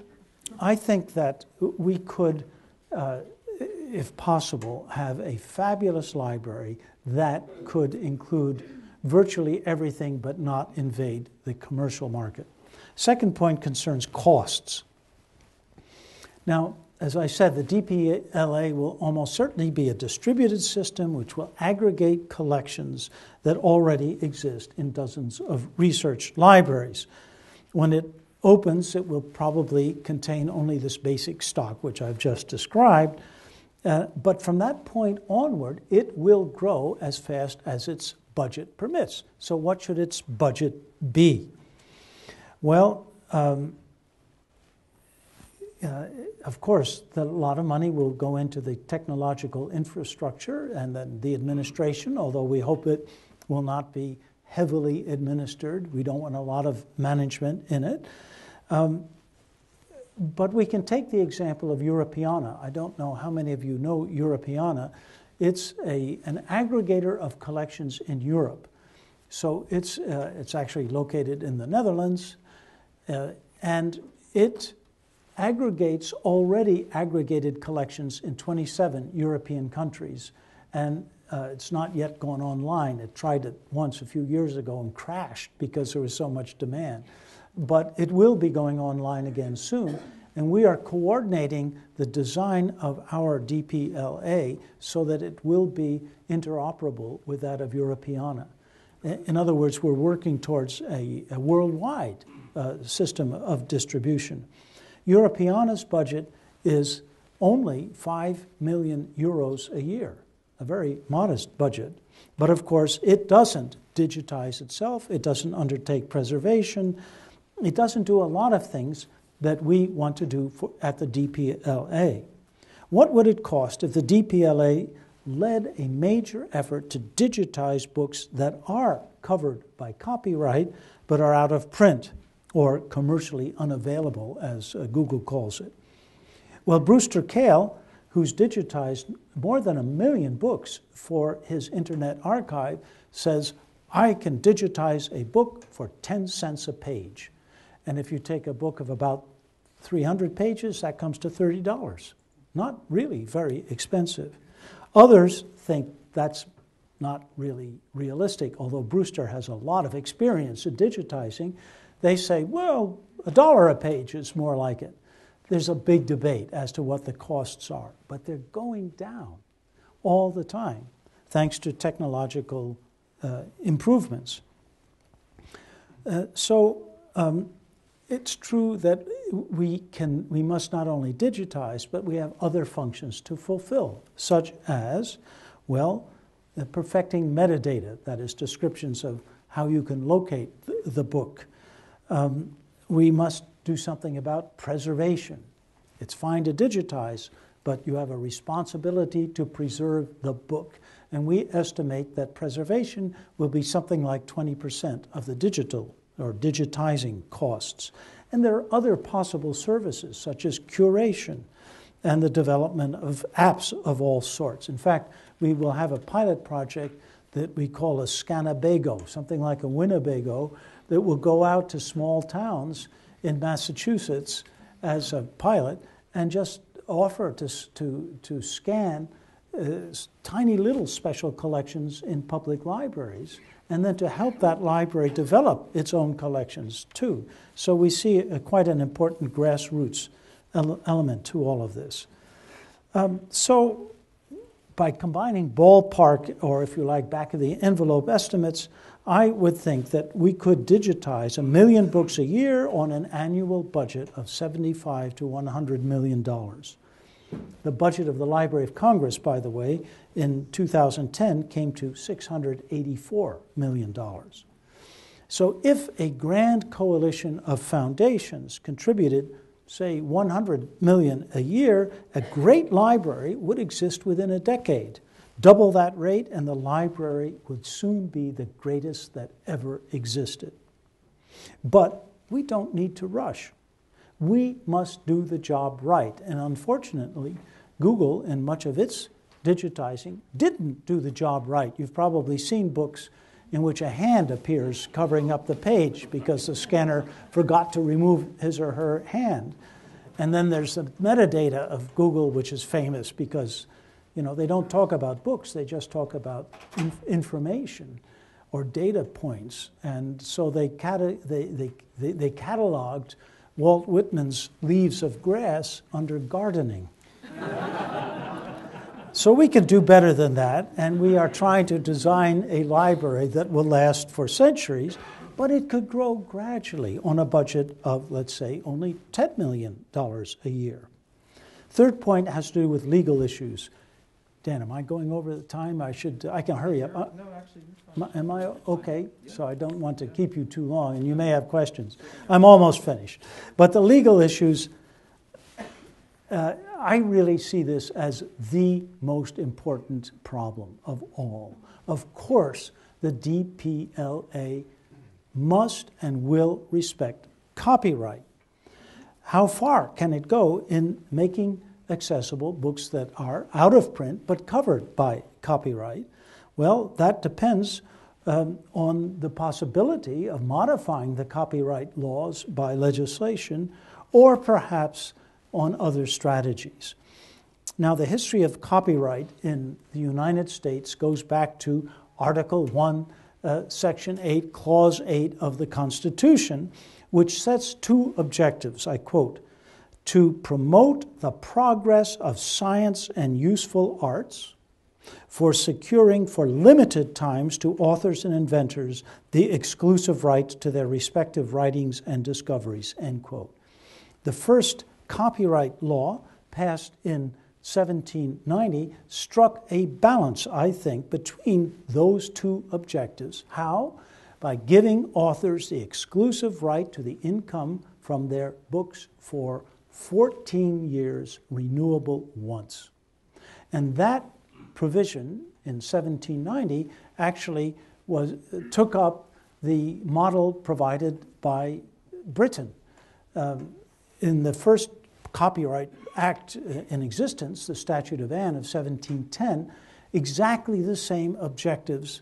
I think that we could, if possible, have a fabulous library that could include virtually everything but not invade the commercial market. Second point concerns costs. Now, as I said, the DPLA will almost certainly be a distributed system which will aggregate collections that already exist in dozens of research libraries. When it opens, it will probably contain only this basic stock, which I've just described. But from that point onward, it will grow as fast as its budget permits. So what should its budget be? Well, of course, a lot of money will go into the technological infrastructure and then the administration, although we hope it will not be heavily administered. We don't want a lot of management in it. But we can take the example of Europeana. I don't know how many of you know Europeana. It's an aggregator of collections in Europe. So it's actually located in the Netherlands, and it aggregates already aggregated collections in 27 European countries. And it's not yet gone online. It tried it once a few years ago and crashed because there was so much demand. But it will be going online again soon. And we are coordinating the design of our DPLA so that it will be interoperable with that of Europeana. In other words, we're working towards a worldwide system of distribution. Europeana's budget is only 5 million euros a year, a very modest budget. But of course, it doesn't digitize itself. It doesn't undertake preservation. It doesn't do a lot of things that we want to do at the DPLA. What would it cost if the DPLA led a major effort to digitize books that are covered by copyright but are out of print or commercially unavailable, as Google calls it? Well, Brewster Kahle, who's digitized more than 1 million books for his Internet Archive, says, I can digitize a book for 10 cents a page. And if you take a book of about 300 pages, that comes to $30. Not really very expensive. Others think that's not really realistic, although Brewster has a lot of experience in digitizing. They say, well, $1 a page is more like it. There's a big debate as to what the costs are, but they're going down all the time, thanks to technological improvements. It's true that we must not only digitize, but we have other functions to fulfill, such as, well, perfecting metadata, that is, descriptions of how you can locate the book. We must do something about preservation. It's fine to digitize, but you have a responsibility to preserve the book. And we estimate that preservation will be something like 20% of the digital or digitizing costs. And there are other possible services, such as curation and the development of apps of all sorts. In fact, we will have a pilot project that we call a Scanabago, something like a Winnebago, that will go out to small towns in Massachusetts as a pilot and just offer to scan tiny little special collections in public libraries, and then to help that library develop its own collections too. So we see quite an important grassroots element to all of this. So by combining ballpark, or if you like, back of the envelope estimates, I would think that we could digitize 1 million books a year on an annual budget of $75 to $100 million. The budget of the Library of Congress, by the way, in 2010 came to $684 million. So if a grand coalition of foundations contributed say 100 million a year, a great library would exist within a decade. Double that rate, and the library would soon be the greatest that ever existed. But we don't need to rush. We must do the job right. And unfortunately, Google, in much of its digitizing, didn't do the job right. You've probably seen books in which a hand appears covering up the page because the scanner forgot to remove his or her hand. And then there's the metadata of Google, which is famous because, they don't talk about books, they just talk about information or data points. And so they cataloged Walt Whitman's Leaves of Grass under gardening. So we can do better than that, and we are trying to design a library that will last for centuries, but it could grow gradually on a budget of, let's say, only $10 million a year. Third point has to do with legal issues. Dan, am I going over the time? I can hurry up. No, actually, you're fine. Am I okay? Yeah. So I don't want to keep you too long, and you may have questions. I'm almost finished. But the legal issues, I really see this as the most important problem of all. Of course, the DPLA must and will respect copyright. How far can it go in making accessible books that are out of print but covered by copyright? Well, that depends on the possibility of modifying the copyright laws by legislation or perhaps on other strategies. Now, the history of copyright in the United States goes back to Article 1, Section 8, Clause 8 of the Constitution, which sets two objectives, I quote, to promote the progress of science and useful arts, for securing for limited times to authors and inventors the exclusive right to their respective writings and discoveries, end quote. The first copyright law, passed in 1790, struck a balance, I think, between those two objectives. How? By giving authors the exclusive right to the income from their books for 14 years, renewable once. And that provision in 1790 actually took up the model provided by Britain. In the first Copyright Act in existence, the Statute of Anne of 1710, exactly the same objectives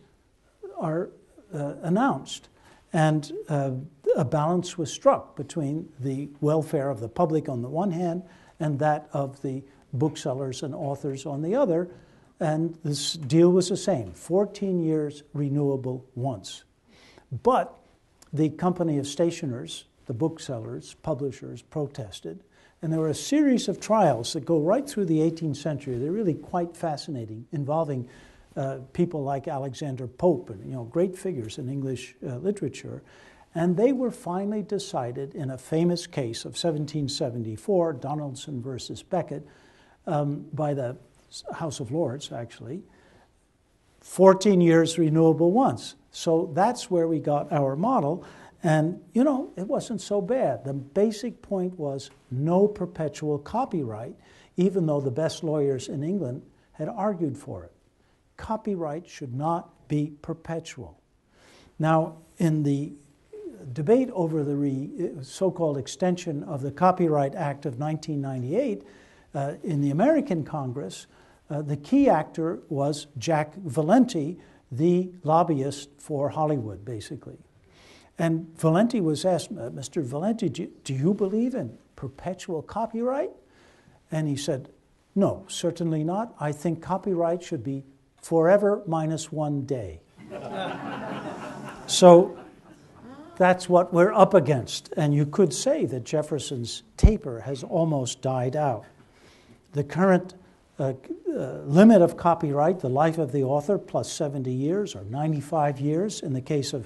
are announced. And a balance was struck between the welfare of the public on the one hand and that of the booksellers and authors on the other. And this deal was the same, 14 years renewable once. But the company of stationers, the booksellers, publishers, protested. And there were a series of trials that go right through the 18th century. They're really quite fascinating, involving people like Alexander Pope and great figures in English literature. And they were finally decided in a famous case of 1774, Donaldson versus Beckett, by the House of Lords, actually. 14 years renewable once. So that's where we got our model. And, it wasn't so bad. The basic point was no perpetual copyright, even though the best lawyers in England had argued for it. Copyright should not be perpetual. Now, in the debate over the so-called extension of the Copyright Act of 1998, in the American Congress, the key actor was Jack Valenti, the lobbyist for Hollywood, basically. And Valenti was asked, Mr. Valenti, do you believe in perpetual copyright? And he said, no, certainly not. I think copyright should be forever minus 1 day. So that's what we're up against. And you could say that Jefferson's taper has almost died out. The current limit of copyright, the life of the author, plus 70 years or 95 years in the case of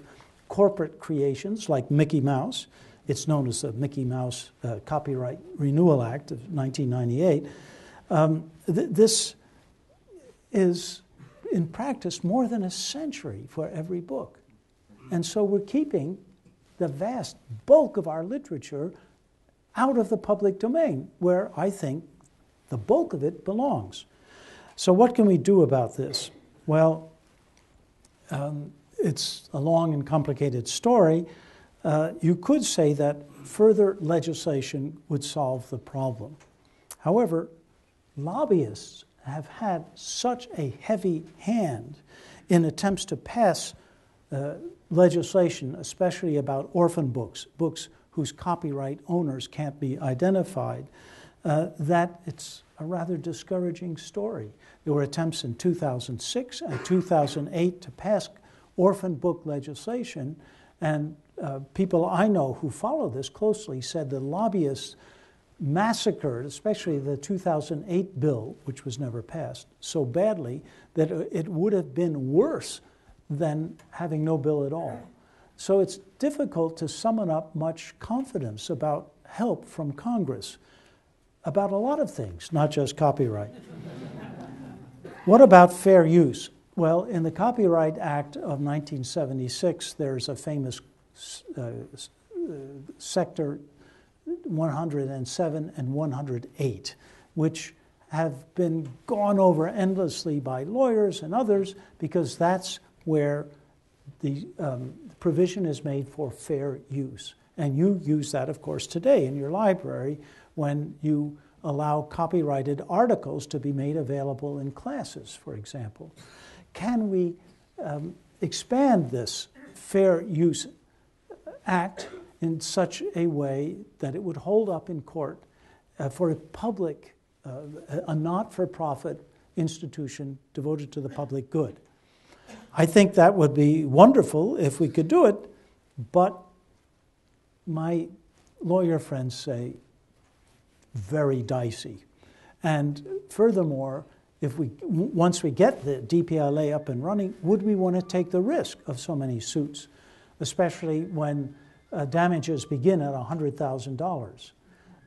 corporate creations like Mickey Mouse. It's known as the Mickey Mouse Copyright Renewal Act of 1998. This is, in practice, more than a century for every book. And so we're keeping the vast bulk of our literature out of the public domain, where I think the bulk of it belongs. So what can we do about this? Well, it's a long and complicated story. You could say that further legislation would solve the problem. However, lobbyists have had such a heavy hand in attempts to pass legislation, especially about orphan books, books whose copyright owners can't be identified, that it's a rather discouraging story. There were attempts in 2006 and 2008 to pass orphan book legislation, and people I know who follow this closely said the lobbyists massacred, especially the 2008 bill, which was never passed, so badly that it would have been worse than having no bill at all. So it's difficult to summon up much confidence about help from Congress about a lot of things, not just copyright. What about fair use? Well, in the Copyright Act of 1976, there's a famous sector 107 and 108, which have been gone over endlessly by lawyers and others because that's where the provision is made for fair use. And you use that, of course, today in your library when you allow copyrighted articles to be made available in classes, for example. Can we expand this Fair Use Act in such a way that it would hold up in court for a public, a not-for-profit institution devoted to the public good? I think that would be wonderful if we could do it, but my lawyer friends say very dicey. And furthermore, once we get the DPLA up and running, would we want to take the risk of so many suits, especially when damages begin at $100,000?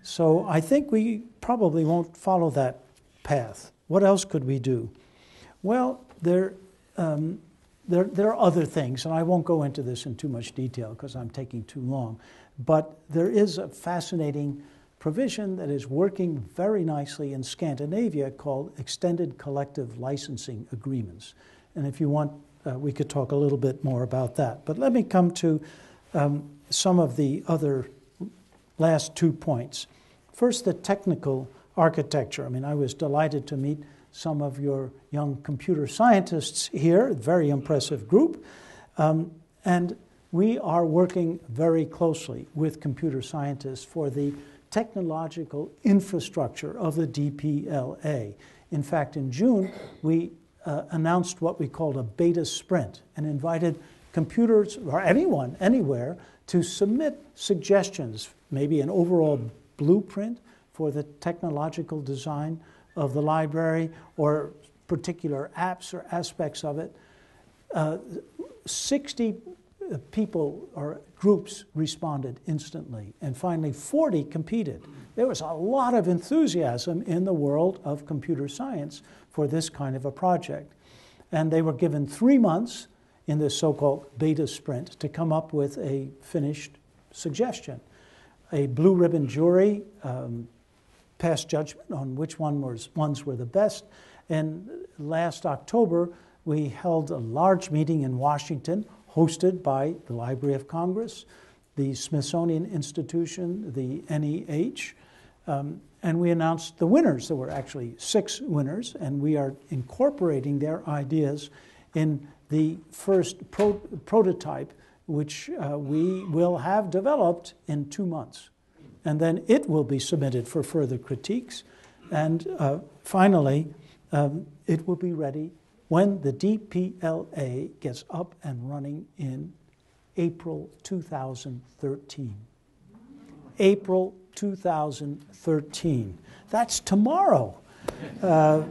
So I think we probably won't follow that path. What else could we do? Well, there are other things, and I won't go into this in too much detail because I'm taking too long, but there is a fascinating provision that is working very nicely in Scandinavia called extended collective licensing agreements. And if you want, we could talk a little bit more about that. But let me come to some of the other last 2 points. First, the technical architecture. I mean, I was delighted to meet some of your young computer scientists here, a very impressive group. And we are working very closely with computer scientists for the technological infrastructure of the DPLA. In fact, in June, we announced what we called a beta sprint and invited computers, or anyone, anywhere, to submit suggestions, maybe an overall blueprint for the technological design of the library or particular apps or aspects of it. 60 people or groups responded instantly, and finally 40 competed. There was a lot of enthusiasm in the world of computer science for this kind of a project. And they were given 3 months in this so-called beta sprint to come up with a finished suggestion. A blue ribbon jury passed judgment on which ones were the best. And last October, we held a large meeting in Washington, hosted by the Library of Congress, the Smithsonian Institution, the NEH, and we announced the winners. There were actually 6 winners, and we are incorporating their ideas in the first prototype, which we will have developed in 2 months. And then it will be submitted for further critiques. And finally, it will be ready when the DPLA gets up and running in April 2013. April 2013. That's tomorrow. The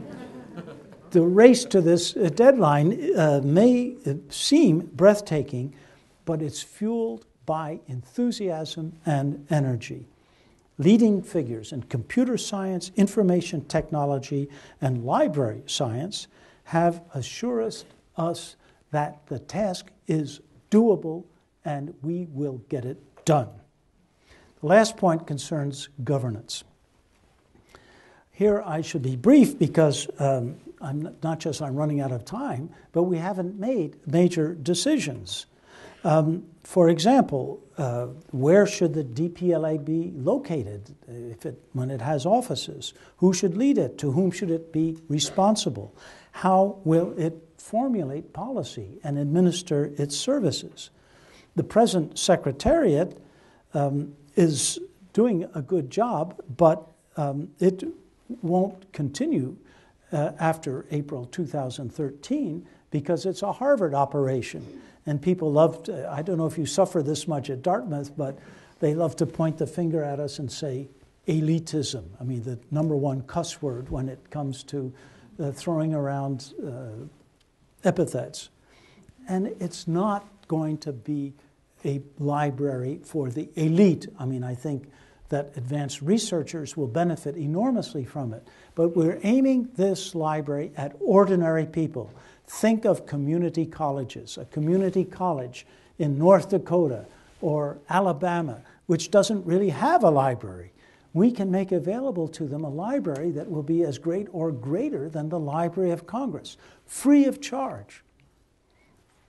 race to this deadline may seem breathtaking, but it's fueled by enthusiasm and energy. Leading figures in computer science, information technology, and library science have assured us that the task is doable and we will get it done. The last point concerns governance. Here I should be brief because I'm running out of time, but we haven't made major decisions. For example, where should the DPLA be located when it has offices? Who should lead it? To whom should it be responsible? How will it formulate policy and administer its services? The present secretariat is doing a good job, but it won't continue after April 2013 because it's a Harvard operation. And people love to, I don't know if you suffer this much at Dartmouth, but they love to point the finger at us and say elitism. I mean, the number one cuss word when it comes to throwing around epithets. And it's not going to be a library for the elite. I mean, I think that advanced researchers will benefit enormously from it. But we're aiming this library at ordinary people. Think of community colleges, a community college in North Dakota or Alabama, which doesn't really have a library. We can make available to them a library that will be as great or greater than the Library of Congress, free of charge.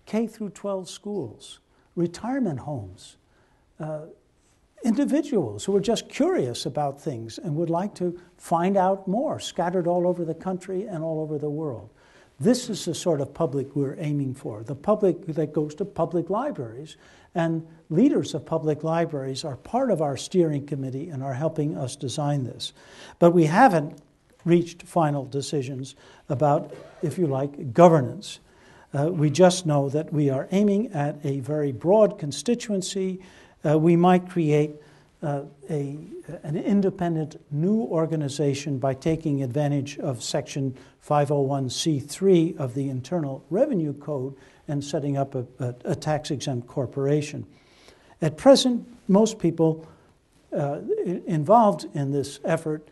K through 12 schools, retirement homes, individuals who are just curious about things and would like to find out more, scattered all over the country and all over the world. This is the sort of public we're aiming for, the public that goes to public libraries. And leaders of public libraries are part of our steering committee and are helping us design this. But we haven't reached final decisions about, if you like, governance. We just know that we are aiming at a very broad constituency. We might create an independent new organization by taking advantage of Section 501c3 of the Internal Revenue Code and setting up a tax-exempt corporation. At present, most people involved in this effort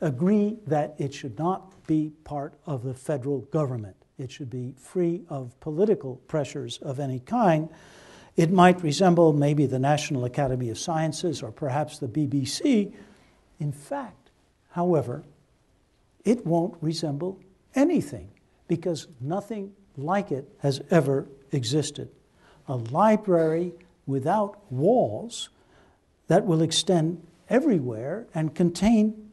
agree that it should not be part of the federal government. It should be free of political pressures of any kind. It might resemble maybe the National Academy of Sciences or perhaps the BBC. In fact, however, it won't resemble anything because nothing like it has ever existed. A library without walls that will extend everywhere and contain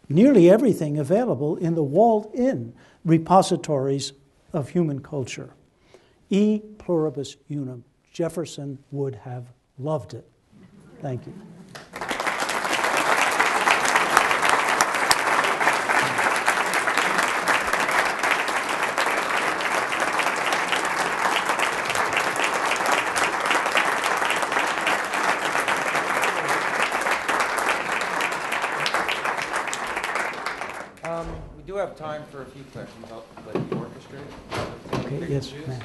nearly everything available in the walled-in repositories of human culture. E pluribus unum. Jefferson would have loved it. Thank you. We do have time for a few questions. I'll let you orchestrate. Okay, yes, ma'am.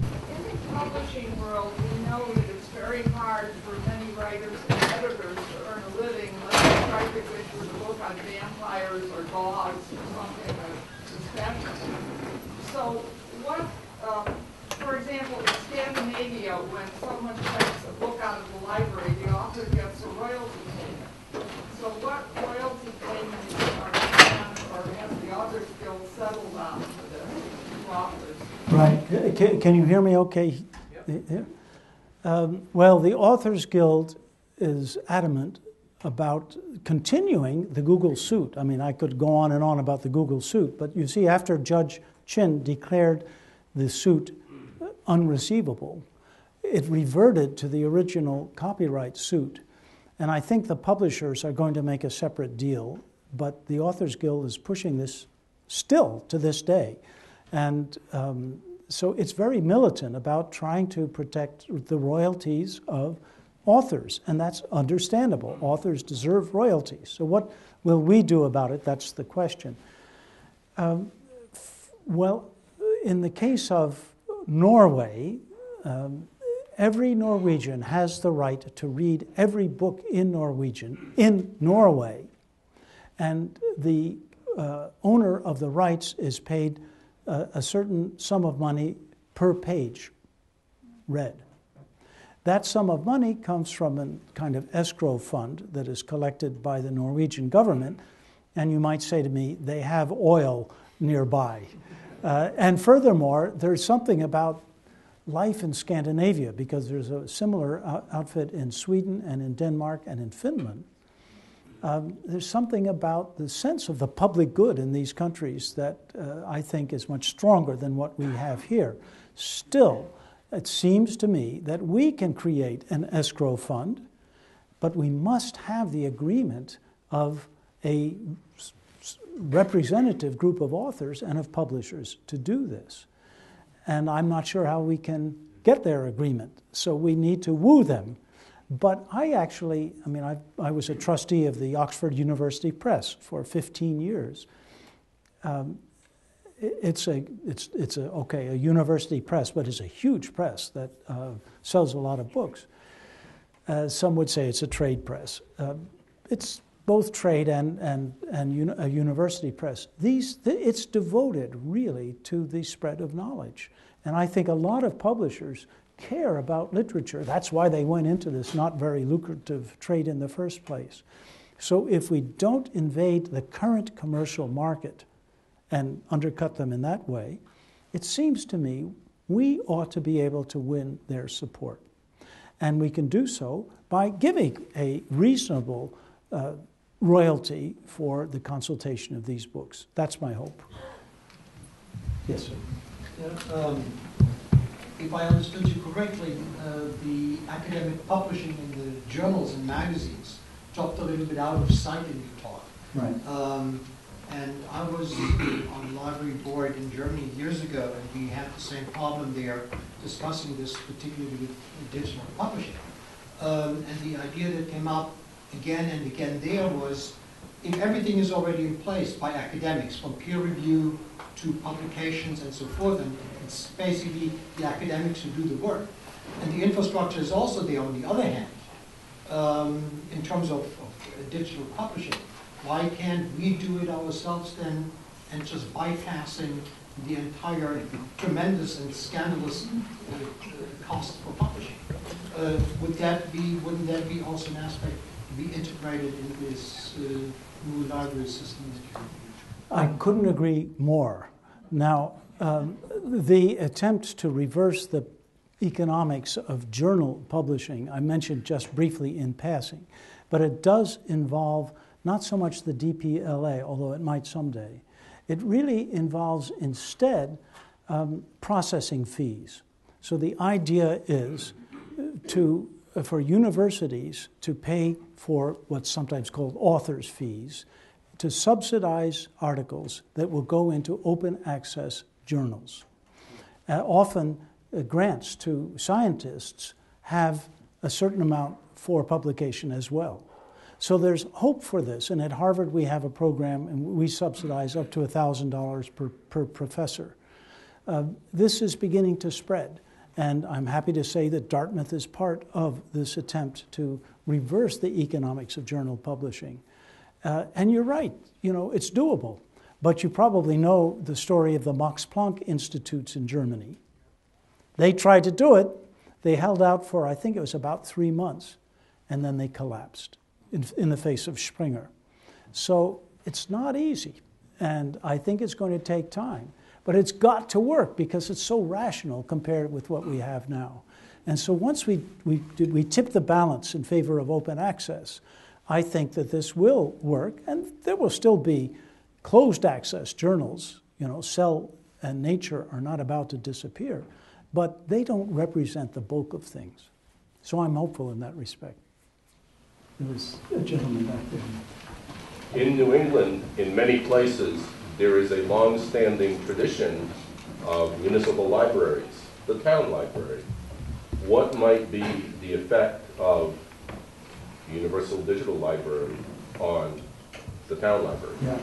In the publishing world, we know that it's very hard for many writers and editors to earn a living unless they try to issue a book on vampires or dogs or something special. So what, for example, in Scandinavia, when someone takes a book out of the library, the author gets a royalty payment. So what royalty payments are planned, or has the Authors Guild settled on for the authors? Right. Can you hear me okay? Yep. Well, the Authors Guild is adamant about continuing the Google suit. I mean, I could go on and on about the Google suit, but you see, after Judge Chin declared the suit unreceivable, it reverted to the original copyright suit. And I think the publishers are going to make a separate deal, but the Authors Guild is pushing this still to this day. And so it's very militant about trying to protect the royalties of authors, and that's understandable. Authors deserve royalties. So what will we do about it? That's the question. Well, in the case of Norway, every Norwegian has the right to read every book in Norwegian in Norway, and the owner of the rights is paid a certain sum of money per page read. That sum of money comes from a kind of escrow fund that is collected by the Norwegian government, and you might say to me, they have oil nearby. And furthermore, there's something about life in Scandinavia, because there's a similar outfit in Sweden and in Denmark and in Finland. There's something about the sense of the public good in these countries that I think is much stronger than what we have here. Still, it seems to me that we can create an escrow fund, but we must have the agreement of a representative group of authors and of publishers to do this. And I'm not sure how we can get their agreement, so we need to woo them. But I was a trustee of the University Press for 15 years. It's a university press, but it's a huge press that sells a lot of books. Some would say it's a trade press. It's both trade and a university press. It's devoted really to the spread of knowledge. And I think a lot of publishers care about literature. That's why they went into this not very lucrative trade in the first place. So if we don't invade the current commercial market and undercut them in that way, it seems to me we ought to be able to win their support. And we can do so by giving a reasonable royalty for the consultation of these books. That's my hope. Yes, sir. Yeah, if I understood you correctly, the academic publishing in the journals and magazines dropped a little bit out of sight in your talk. Right. And I was on the library board in Germany years ago, and we had the same problem there, discussing this particularly with digital publishing. And the idea that came up again and again there was, if everything is already in place by academics, from peer review to publications and so forth, and it's basically the academics who do the work. And the infrastructure is also there on the other hand, in terms of digital publishing. Why can't we do it ourselves then, and just bypassing the entire tremendous and scandalous cost for publishing? Wouldn't that be also an aspect to be integrated in this new library system? I couldn't agree more. Now, the attempt to reverse the economics of journal publishing, I mentioned just briefly in passing, but it does involve not so much the DPLA, although it might someday. It really involves instead processing fees. So the idea is for universities to pay for what's sometimes called authors' fees, to subsidize articles that will go into open access journals. Often grants to scientists have a certain amount for publication as well. So there's hope for this, and at Harvard we have a program and we subsidize up to $1,000 per professor. This is beginning to spread, and I'm happy to say that Dartmouth is part of this attempt to reverse the economics of journal publishing. And you're right, it's doable. But you probably know the story of the Max Planck Institutes in Germany. They tried to do it. They held out for, I think it was about 3 months, and then they collapsed in the face of Springer. So it's not easy, and I think it's going to take time. But it's got to work because it's so rational compared with what we have now. And so once we tip the balance in favor of open access, I think that this will work, and there will still be closed access journals. Cell and Nature are not about to disappear, but they don't represent the bulk of things. So I'm hopeful in that respect. There was a gentleman back there. In New England, in many places, there is a long-standing tradition of municipal libraries, the town library. What might be the effect of the Universal Digital Library on the town library? Yeah.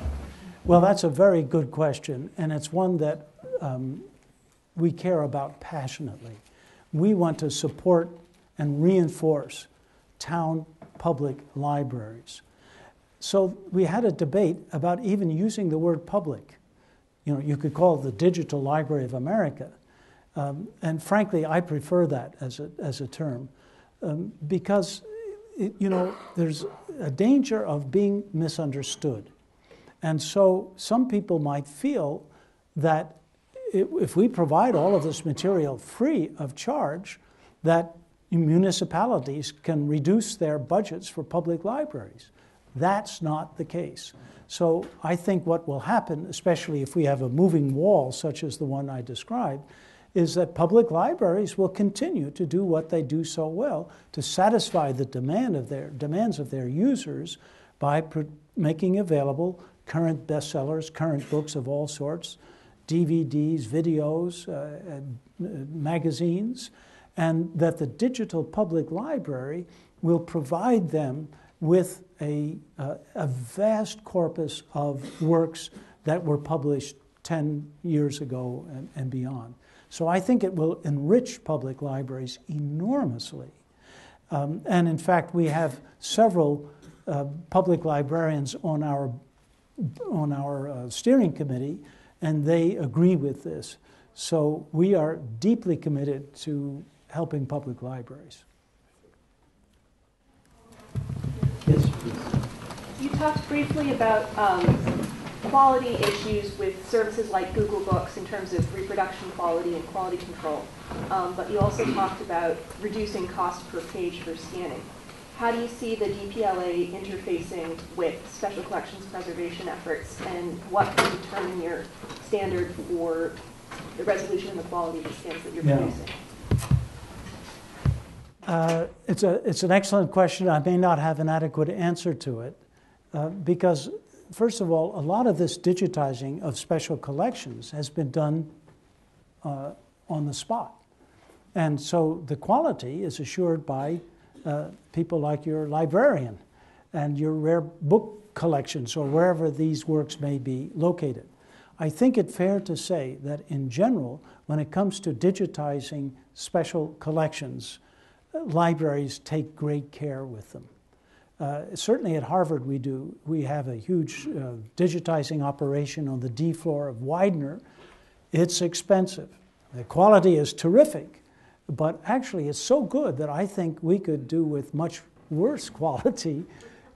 Well, that's a very good question, and it's one that we care about passionately. We want to support and reinforce town public libraries. So we had a debate about even using the word public. You could call it the Digital Library of America. And frankly, I prefer that as a term. because, there's a danger of being misunderstood. And so some people might feel that if we provide all of this material free of charge, that municipalities can reduce their budgets for public libraries. That's not the case. So I think what will happen, especially if we have a moving wall such as the one I described, is that public libraries will continue to do what they do so well, to satisfy the demands of their users by making available current bestsellers, current books of all sorts, DVDs, videos, magazines, and that the digital public library will provide them with a vast corpus of works that were published 10 years ago and beyond. So I think it will enrich public libraries enormously. And in fact, we have several public librarians on our steering committee, and they agree with this. So we are deeply committed to helping public libraries. Yes, please. You talked briefly about quality issues with services like Google Books in terms of reproduction quality and quality control. But you also talked about reducing cost per page for scanning. How do you see the DPLA interfacing with special collections preservation efforts, and what can determine your standard for the resolution and the quality of the scans that you're producing? It's an excellent question. I may not have an adequate answer to it because, first of all, a lot of this digitizing of special collections has been done on the spot. And so the quality is assured by people like your librarian and your rare book collections or wherever these works may be located. I think it's fair to say that in general, when it comes to digitizing special collections, libraries take great care with them. Certainly at Harvard we have a huge digitizing operation on the D floor of Widener. It's expensive. The quality is terrific, but actually it's so good that I think we could do with much worse quality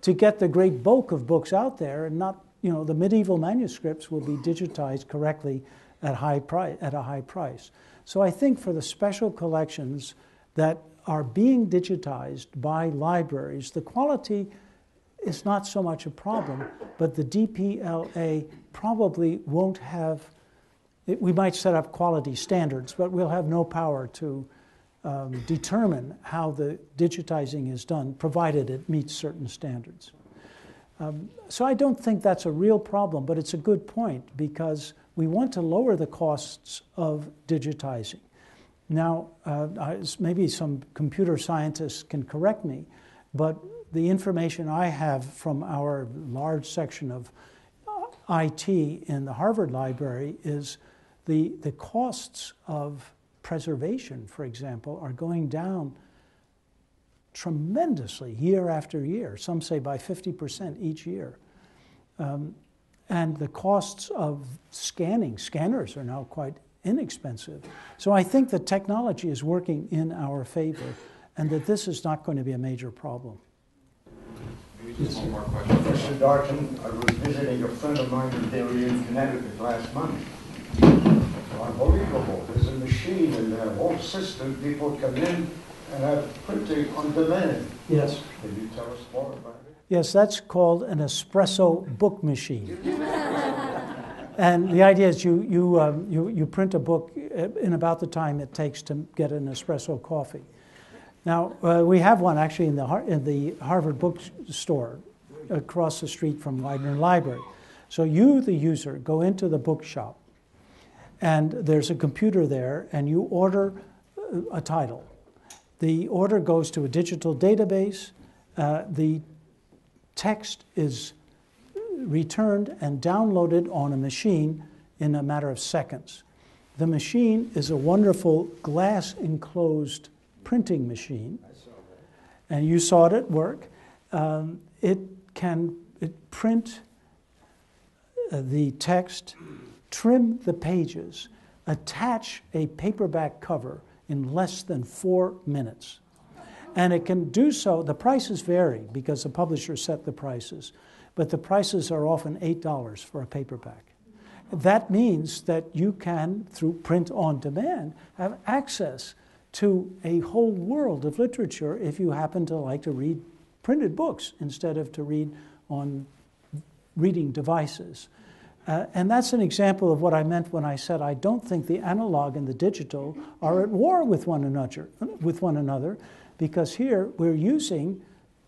to get the great bulk of books out there, and not, the medieval manuscripts will be digitized correctly at a high price. So I think for the special collections that are being digitized by libraries, the quality is not so much a problem, but the DPLA probably won't have, we might set up quality standards, but we'll have no power to determine how the digitizing is done, provided it meets certain standards. So I don't think that's a real problem, but it's a good point, because we want to lower the costs of digitizing. Now, maybe some computer scientists can correct me, but the information I have from our large section of IT in the Harvard Library is the costs of preservation, for example, are going down tremendously year after year. Some say by 50% each year. And the costs of scanners are now quite inexpensive. So I think the technology is working in our favor, and that this is not going to be a major problem. Maybe just one more question. Mr. Dartmouth, I was visiting a friend of mine in Darien, Connecticut last month. Unbelievable. There's a machine in their whole system. People come in and have printing on demand. Yes. Can you tell us more about it? Yes, that's called an espresso book machine. And the idea is you print a book in about the time it takes to get an espresso coffee. Now, we have one actually in the Harvard bookstore across the street from Widener Library. So you, the user, go into the bookshop, and there's a computer there, and you order a title. The order goes to a digital database. The text is returned and downloaded on a machine in a matter of seconds. The machine is a wonderful glass-enclosed printing machine, and you saw it at work. It can print the text, trim the pages, attach a paperback cover in less than 4 minutes. And it can do so. The prices vary because the publisher set the prices, but the prices are often $8 for a paperback. That means that you can, through print on demand, have access to a whole world of literature if you happen to like to read printed books instead of to read on reading devices. And that's an example of what I meant when I said I don't think the analog and the digital are at war with one another, because here we're using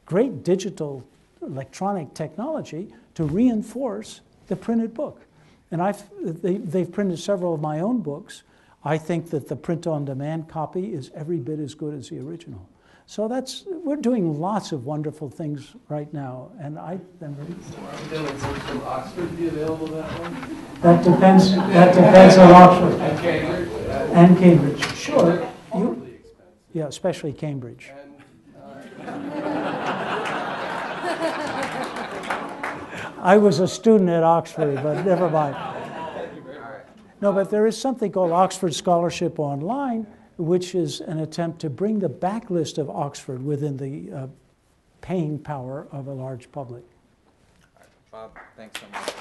great digital electronic technology to reinforce the printed book. And they've printed several of my own books. I think that the print-on-demand copy is every bit as good as the original. So we're doing lots of wonderful things right now, and Will Oxford be available that way? That depends on Oxford. And Cambridge? And Cambridge, sure. Yeah, especially Cambridge. I was a student at Oxford, but never mind. No, but there is something called Oxford Scholarship Online, which is an attempt to bring the backlist of Oxford within the paying power of a large public. Bob, thanks so much.